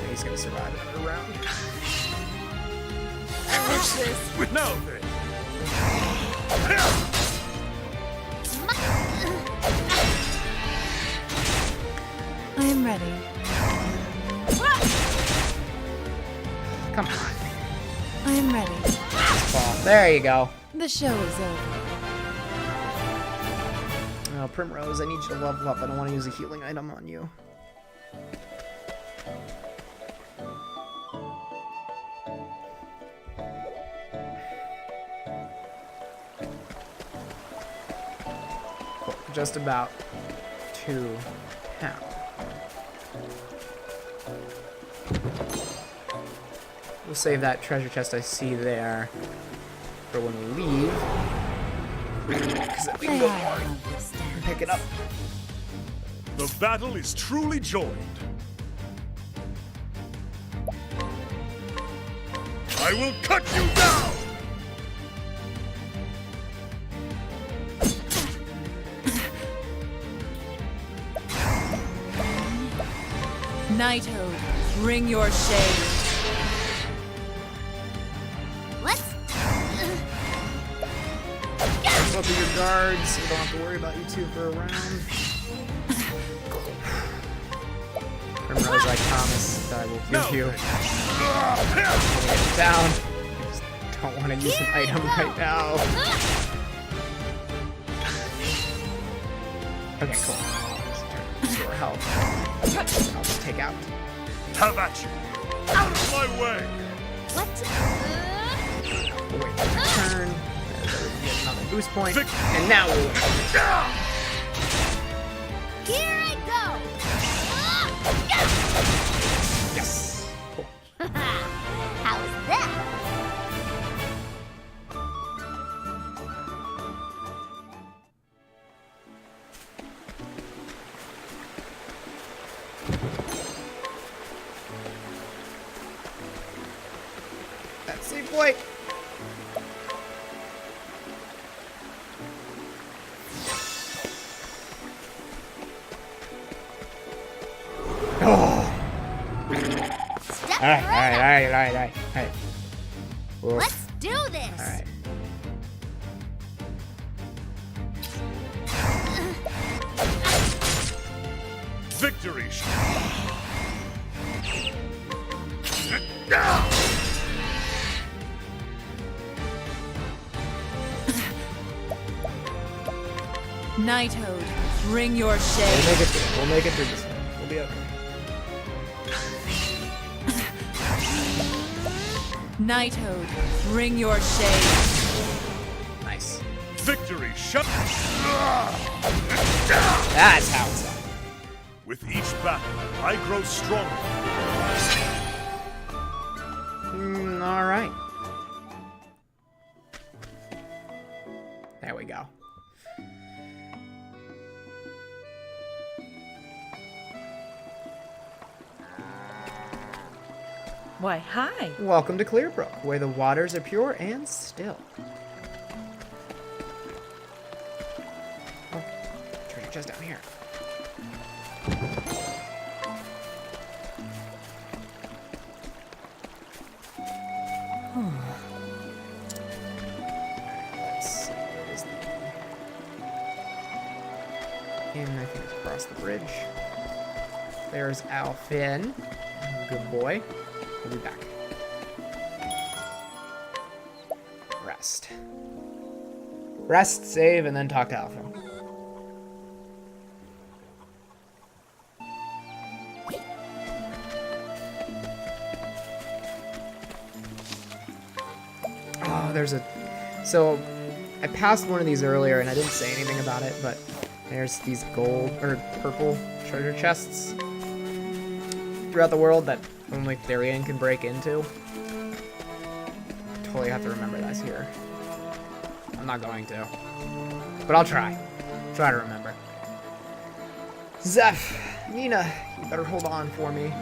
He's gonna survive another round. Now then. It's my... I am ready. Come on. I am ready. Fall. There you go. The show is over. Oh, Primrose, I need you to level up. I don't want to use a healing item on you. Cool. Just about to town. We'll save that treasure chest I see there for when we leave. Because then we can They go are more of this and pick it up. The battle is truly joined. I will cut you down. Nighthode, bring your shade. Let's... Up with your guards, so we don't have to worry about you two for a round. Primrose, I promise that I will give you. Get down. I just don't want to use an item right now. Okay, cool. Just turn your health. I'll just take out. Have at you. Out of my way. What? We'll wait for your turn. Get another boost point. Vic- And now we'll win. Here I go. Yes. Cool. How's that? That's safe boy. Oh. Step Alright, right up. alright. Well, Let's do this! All right. Victory! Nighthode, bring your shade. We'll make it through. We'll make it through this one. We'll be okay. Nighthode, bring your shade. Nice. Victory! Shut. That's how it's done. With each battle, I grow stronger. All right. There we go. Why, hi. Welcome to Clearbrook, where the waters are pure and still. Oh, treasure chest down here. Let's see, where is the... And I think it's across the bridge. There's Alfin. Good boy. We'll be back. Rest. Rest, save, and then talk to Alpha. Oh, there's a... So, I passed one of these earlier, and I didn't say anything about it, but there's these gold, or purple treasure chests throughout the world that only Therian can break into. Totally have to remember that's here. I'm not going to. But I'll try. Try to remember. Zeph, Nina, you better hold on for me.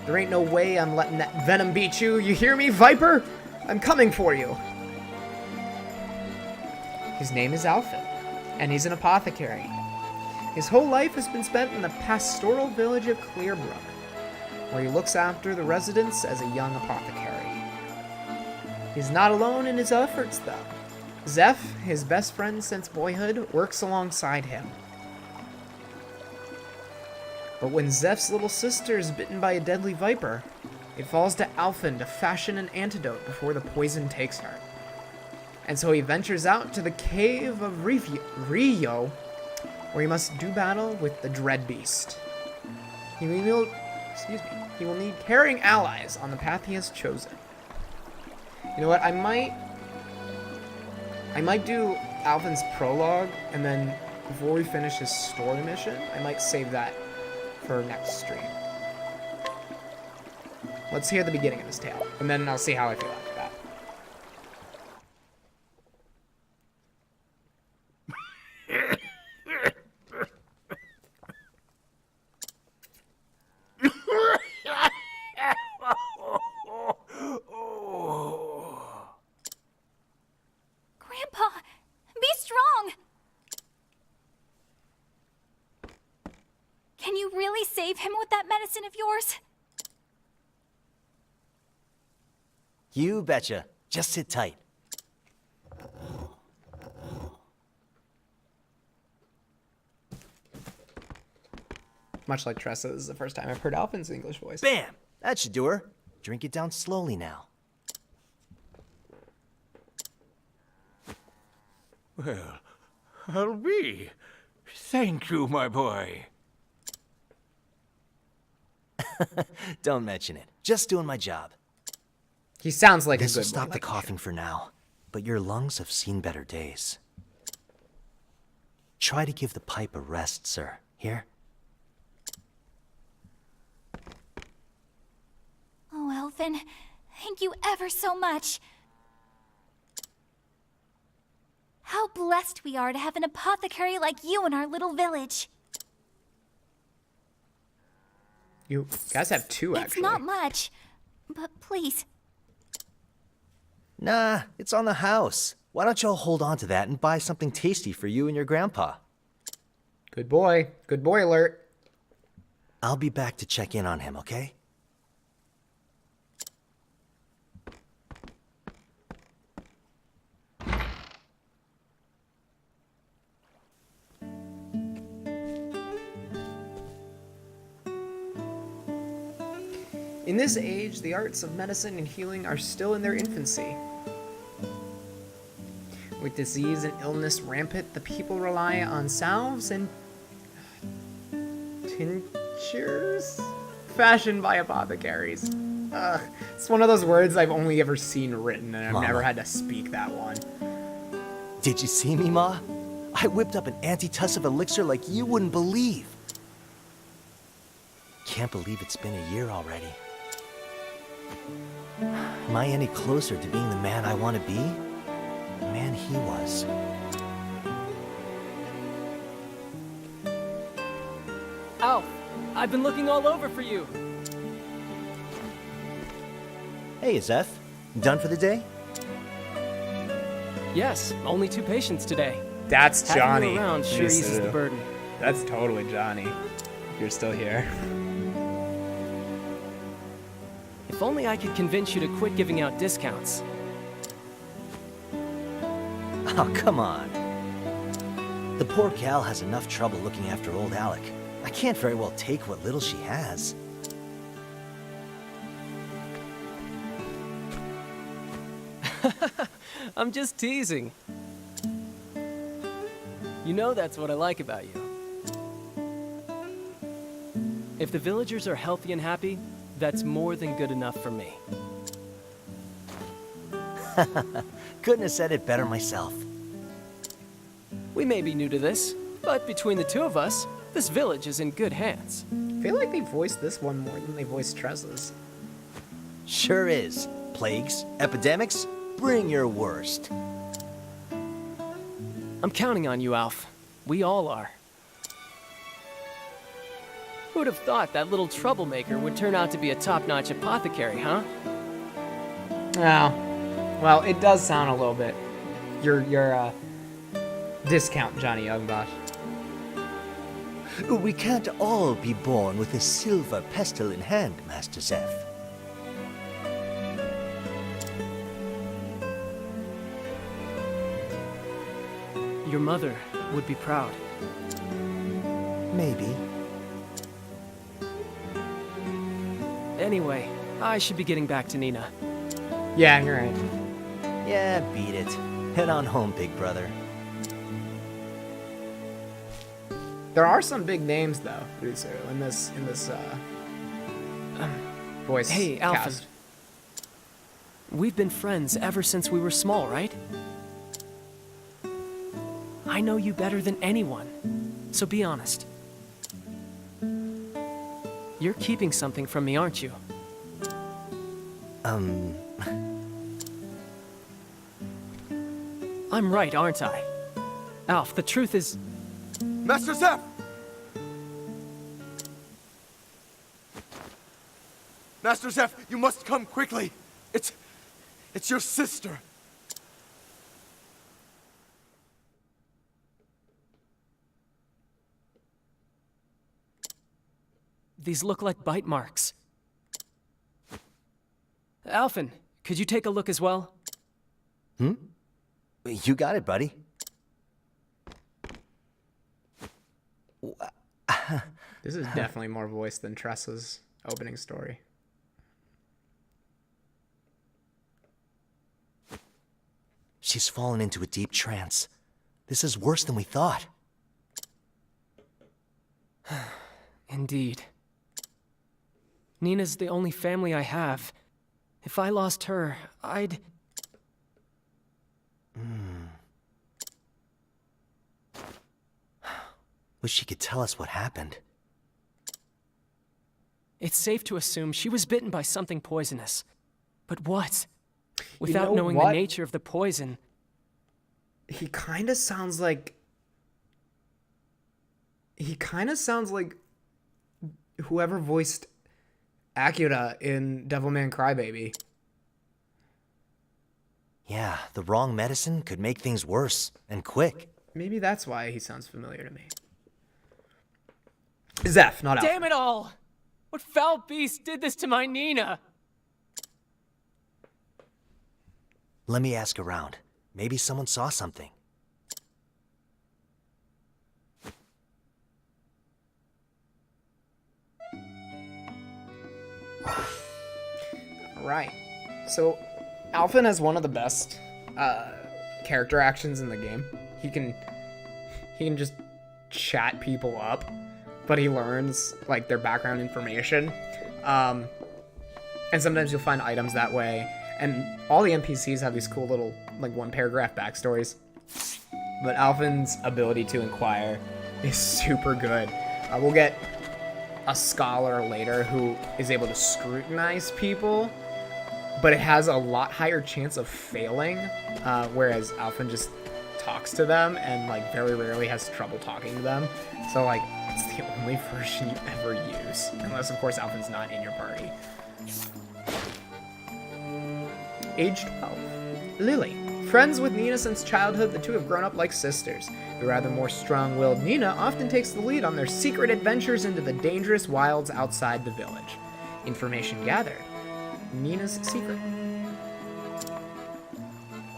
There ain't no way I'm letting that venom beat you. You hear me, Viper? I'm coming for you. His name is Alfin, and he's an apothecary. His whole life has been spent in the pastoral village of Clearbrook, where he looks after the residents as a young apothecary. He's not alone in his efforts, though. Zeph, his best friend since boyhood, works alongside him. But when Zeph's little sister is bitten by a deadly viper, it falls to Alfin to fashion an antidote before the poison takes her. And so he ventures out to the cave of Rio, where he must do battle with the Dread Beast. He will need caring allies on the path he has chosen. You know what? I might do Alvin's prologue, and then before we finish his story mission, I might save that for next stream. Let's hear the beginning of his tale, and then I'll see how I feel after that. Grandpa, be strong! Can you really save him with that medicine of yours? You betcha. Just sit tight. Much like Tressa, this is the first time I've heard Alvin's English voice. Bam! That should do her. Drink it down slowly now. Well, I'll be. Thank you, my boy. Don't mention it. Just doing my job. He sounds like a This will good stop boy, the like coughing for now, but your lungs have seen better days. Try to give the pipe a rest, sir. Here? Oh, Elfin, thank you ever so much. How blessed we are to have an apothecary like you in our little village. You guys have two, It's actually. not much, but please. Nah, it's on the house. Why don't y'all hold on to that and buy something tasty for you and your grandpa? Good boy. Good boy alert. I'll be back to check in on him, okay? In this age, the arts of medicine and healing are still in their infancy. With disease and illness rampant, the people rely on salves and tinctures fashioned by apothecaries. It's one of those words I've only ever seen written, and I've Mama. never had to speak that one. Did you see me, Ma? I whipped up an antitussive elixir like you wouldn't believe. Can't believe it's been a year already. Am I any closer to being the man I want to be? The man he was. Alf, I've been looking all over for you. Hey, Zeph. Done for the day? Yes, only 2 patients today. That's Having Johnny. you around sure eases the burden. That's totally Johnny. If you're still here. If only I could convince you to quit giving out discounts. Oh, come on. The poor gal has enough trouble looking after old Alec. I can't very well take what little she has. I'm just teasing. You know that's what I like about you. If the villagers are healthy and happy, that's more than good enough for me. Couldn't have said it better myself. We may be new to this, but between the 2 of us, this village is in good hands. I feel like they voiced this one more than they voiced Tressa's. Sure is. Plagues, epidemics, bring your worst. I'm counting on you, Alf. We all are. Who would have thought that little troublemaker would turn out to be a top-notch apothecary, huh? Oh. Well, it does sound a little bit. Your discount, Johnny Youngbosh. We can't all be born with a silver pestle in hand, Master Zeph. Your mother would be proud. Maybe. Anyway, I should be getting back to Nina. Yeah, you're right. Yeah, beat it. Head on home, big brother. There are some big names though, Ritsu, in this voice Hey, Alpha. cast. We've been friends ever since we were small, right? I know you better than anyone, so be honest. You're keeping something from me, aren't you? I'm right, aren't I? Alf, the truth is... Master Zeph! Master Zeph, you must come quickly. It's your sister. These look like bite marks. Alphen, could you take a look as well? You got it, buddy. This is definitely more voice than Tressa's opening story. She's fallen into a deep trance. This is worse than we thought. Indeed. Nina's the only family I have. If I lost her, I'd... Wish she could tell us what happened. It's safe to assume she was bitten by something poisonous. But what? Without know knowing what? the nature of the poison. He kind of sounds like... whoever voiced Akira in Devilman Crybaby. Yeah, the wrong medicine could make things worse, and quick. Maybe that's why he sounds familiar to me. Zeph, not Alpha. Damn it all! What foul beast did this to my Nina? Let me ask around. Maybe someone saw something. Right. So, Alphen has one of the best character actions in the game. He can just chat people up, but he learns like their background information. And sometimes you'll find items that way. And all the NPCs have these cool little like one paragraph backstories. But Alphen's ability to inquire is super good. We'll get a scholar later who is able to scrutinize people, but it has a lot higher chance of failing, whereas Alphen just talks to them and like very rarely has trouble talking to them. So like it's the only version you ever use, unless of course Alphen's not in your party. Age 12. Lily. Friends with Nina since childhood, the two have grown up like sisters. The rather more strong-willed Nina often takes the lead on their secret adventures into the dangerous wilds outside the village. Information gathered. Nina's secret.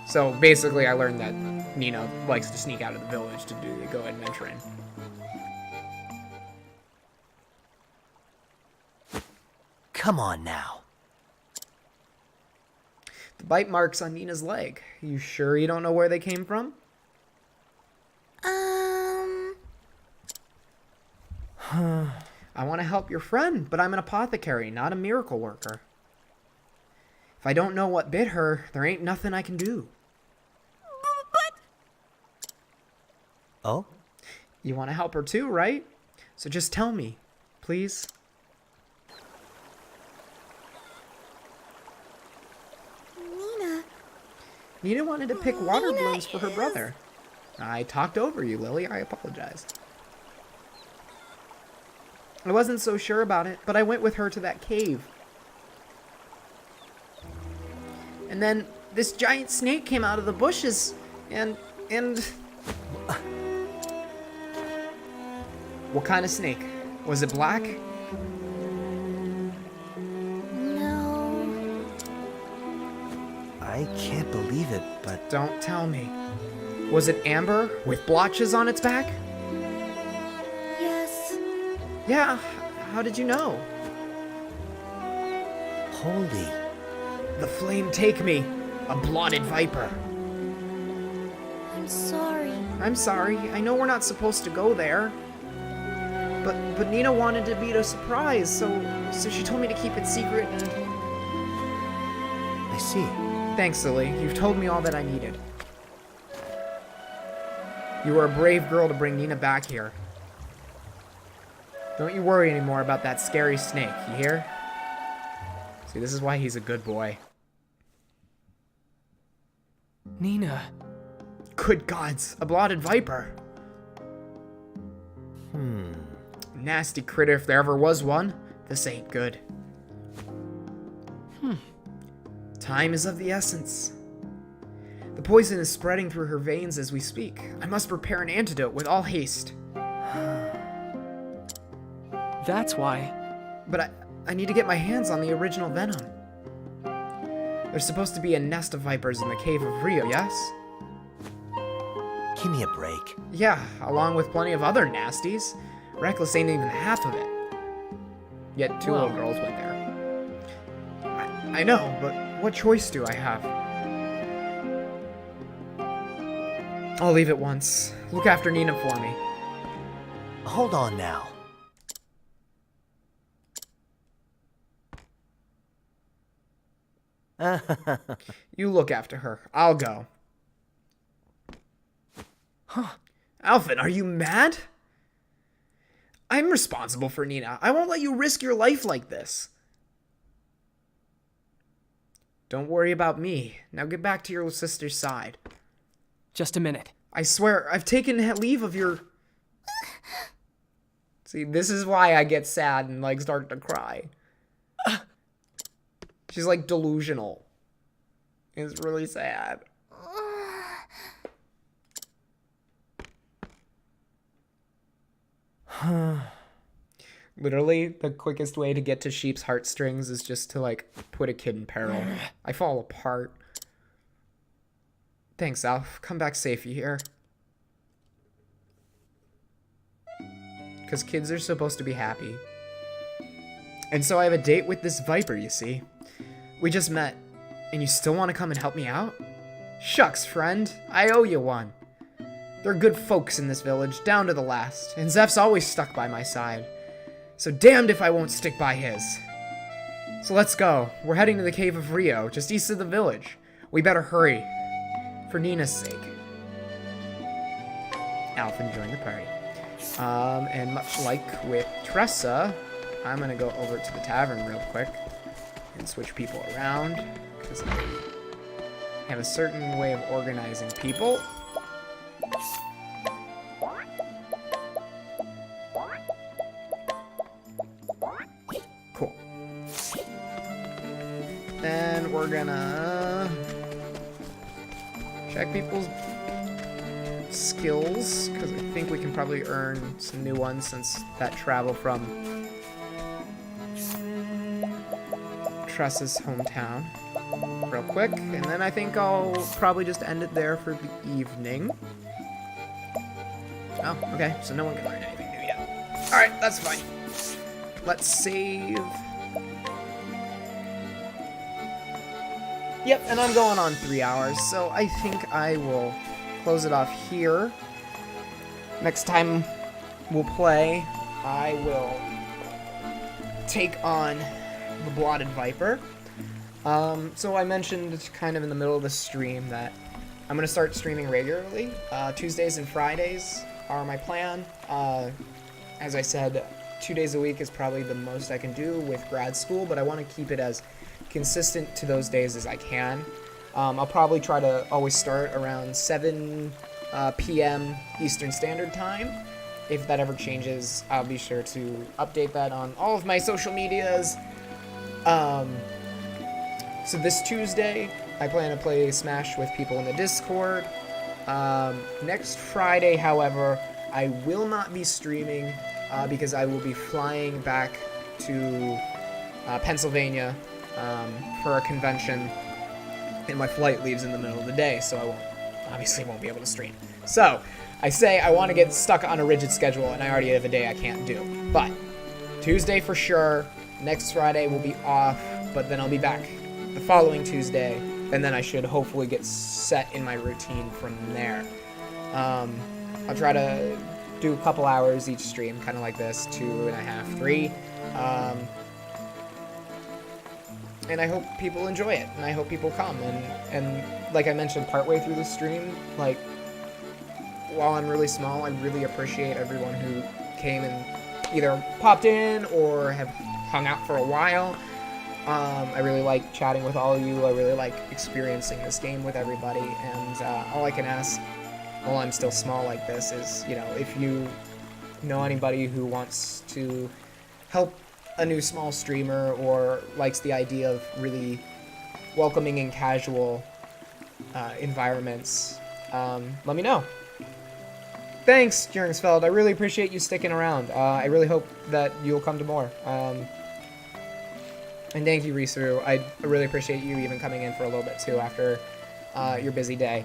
So basically I learned that Nina likes to sneak out of the village to go adventuring. Come on now. The bite marks on Nina's leg. You sure you don't know where they came from? I want to help your friend, but I'm an apothecary, not a miracle worker. If I don't know what bit her, there ain't nothing I can do. But... Oh? You want to help her too, right? So just tell me, please. Nina wanted to pick water blooms for her brother. I talked over you, Lily. I apologize. I wasn't so sure about it, but I went with her to that cave. And then this giant snake came out of the bushes, and... What kind of snake? Was it black? No. I can't believe it, but... Don't tell me. Was it amber with blotches on its back? Yes. Yeah, how did you know? Holy... The flame take me, a blotted viper. I'm sorry. I'm sorry, I know we're not supposed to go there. But Nina wanted to be a surprise, so she told me to keep it secret and... I see. Thanks, Lily. You've told me all that I needed. You were a brave girl to bring Nina back here. Don't you worry anymore about that scary snake, you hear? See, this is why he's a good boy. Nina. Good gods, a blotted viper. Nasty critter if there ever was one. This ain't good. Time is of the essence. The poison is spreading through her veins as we speak. I must prepare an antidote with all haste. That's why. But I need to get my hands on the original venom. There's supposed to be a nest of vipers in the cave of Rio, yes? Give me a break. Yeah, along with plenty of other nasties. Reckless ain't even half of it. Yet two little girls went there. I know, but what choice do I have? I'll leave it once. Look after Nina for me. Hold on now. You look after her. I'll go. Huh. Alphen, are you mad? I'm responsible for Nina. I won't let you risk your life like this. Don't worry about me. Now get back to your sister's side. Just a minute. I swear, I've taken leave of your... See, this is why I get sad and, like, start to cry. She's, like, delusional. It's really sad. Literally, the quickest way to get to sheep's heartstrings is just to, like, put a kid in peril. I fall apart. Thanks, Alf. Come back safe, you hear? Because kids are supposed to be happy. And so I have a date with this viper, you see. We just met, and you still want to come and help me out? Shucks, friend. I owe you one. There are good folks in this village, down to the last, and Zeph's always stuck by my side. So damned if I won't stick by his. So let's go. We're heading to the Cave of Rio, just east of the village. We better hurry. For Nina's sake. Alphen joined the party. And much like with Tressa, I'm gonna go over to the tavern real quick and switch people around, because I have a certain way of organizing people. Cool. And we're gonna check people's skills, because I think we can probably earn some new ones since that travel from Tressa's hometown real quick, and then I think I'll probably just end it there for the evening. Oh, okay, so no one can learn anything new yet. Alright, that's fine. Let's save. Yep, and I'm going on 3 hours, so I think I will close it off here. Next time we'll play, I will take on the Blotted Viper. So I mentioned kind of in the middle of the stream that I'm going to start streaming regularly. Tuesdays and Fridays are my plan. As I said, 2 days a week is probably the most I can do with grad school, but I want to keep it as consistent to those days as I can. I'll probably try to always start around 7 p.m. Eastern Standard Time. If that ever changes, I'll be sure to update that on all of my social medias. So this Tuesday, I plan to play Smash with people in the Discord. Next Friday, however, I will not be streaming because I will be flying back to Pennsylvania for a convention, and my flight leaves in the middle of the day, so I obviously won't be able to stream. So I say I want to get stuck on a rigid schedule, and I already have a day I can't do. But Tuesday for sure. Next Friday will be off, but then I'll be back the following Tuesday, and then I should hopefully get set in my routine from there. I'll try to do a couple hours each stream, kind of like this, 2.5, 3. And I hope people enjoy it, and I hope people come. And like I mentioned partway through the stream, like, while I'm really small, I really appreciate everyone who came and either popped in or have hung out for a while. I really like chatting with all of you. I really like experiencing this game with everybody. And all I can ask while I'm still small like this is, you know, if you know anybody who wants to help a new small streamer or likes the idea of really welcoming and casual environments, let me know. Thanks, Juringsfeld. I really appreciate you sticking around. I really hope that you'll come to more. And thank you, Risaru. I really appreciate you even coming in for a little bit too after your busy day.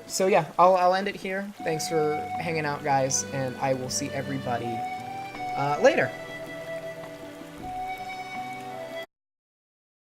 So yeah, I'll end it here. Thanks for hanging out, guys, and I will see everybody later.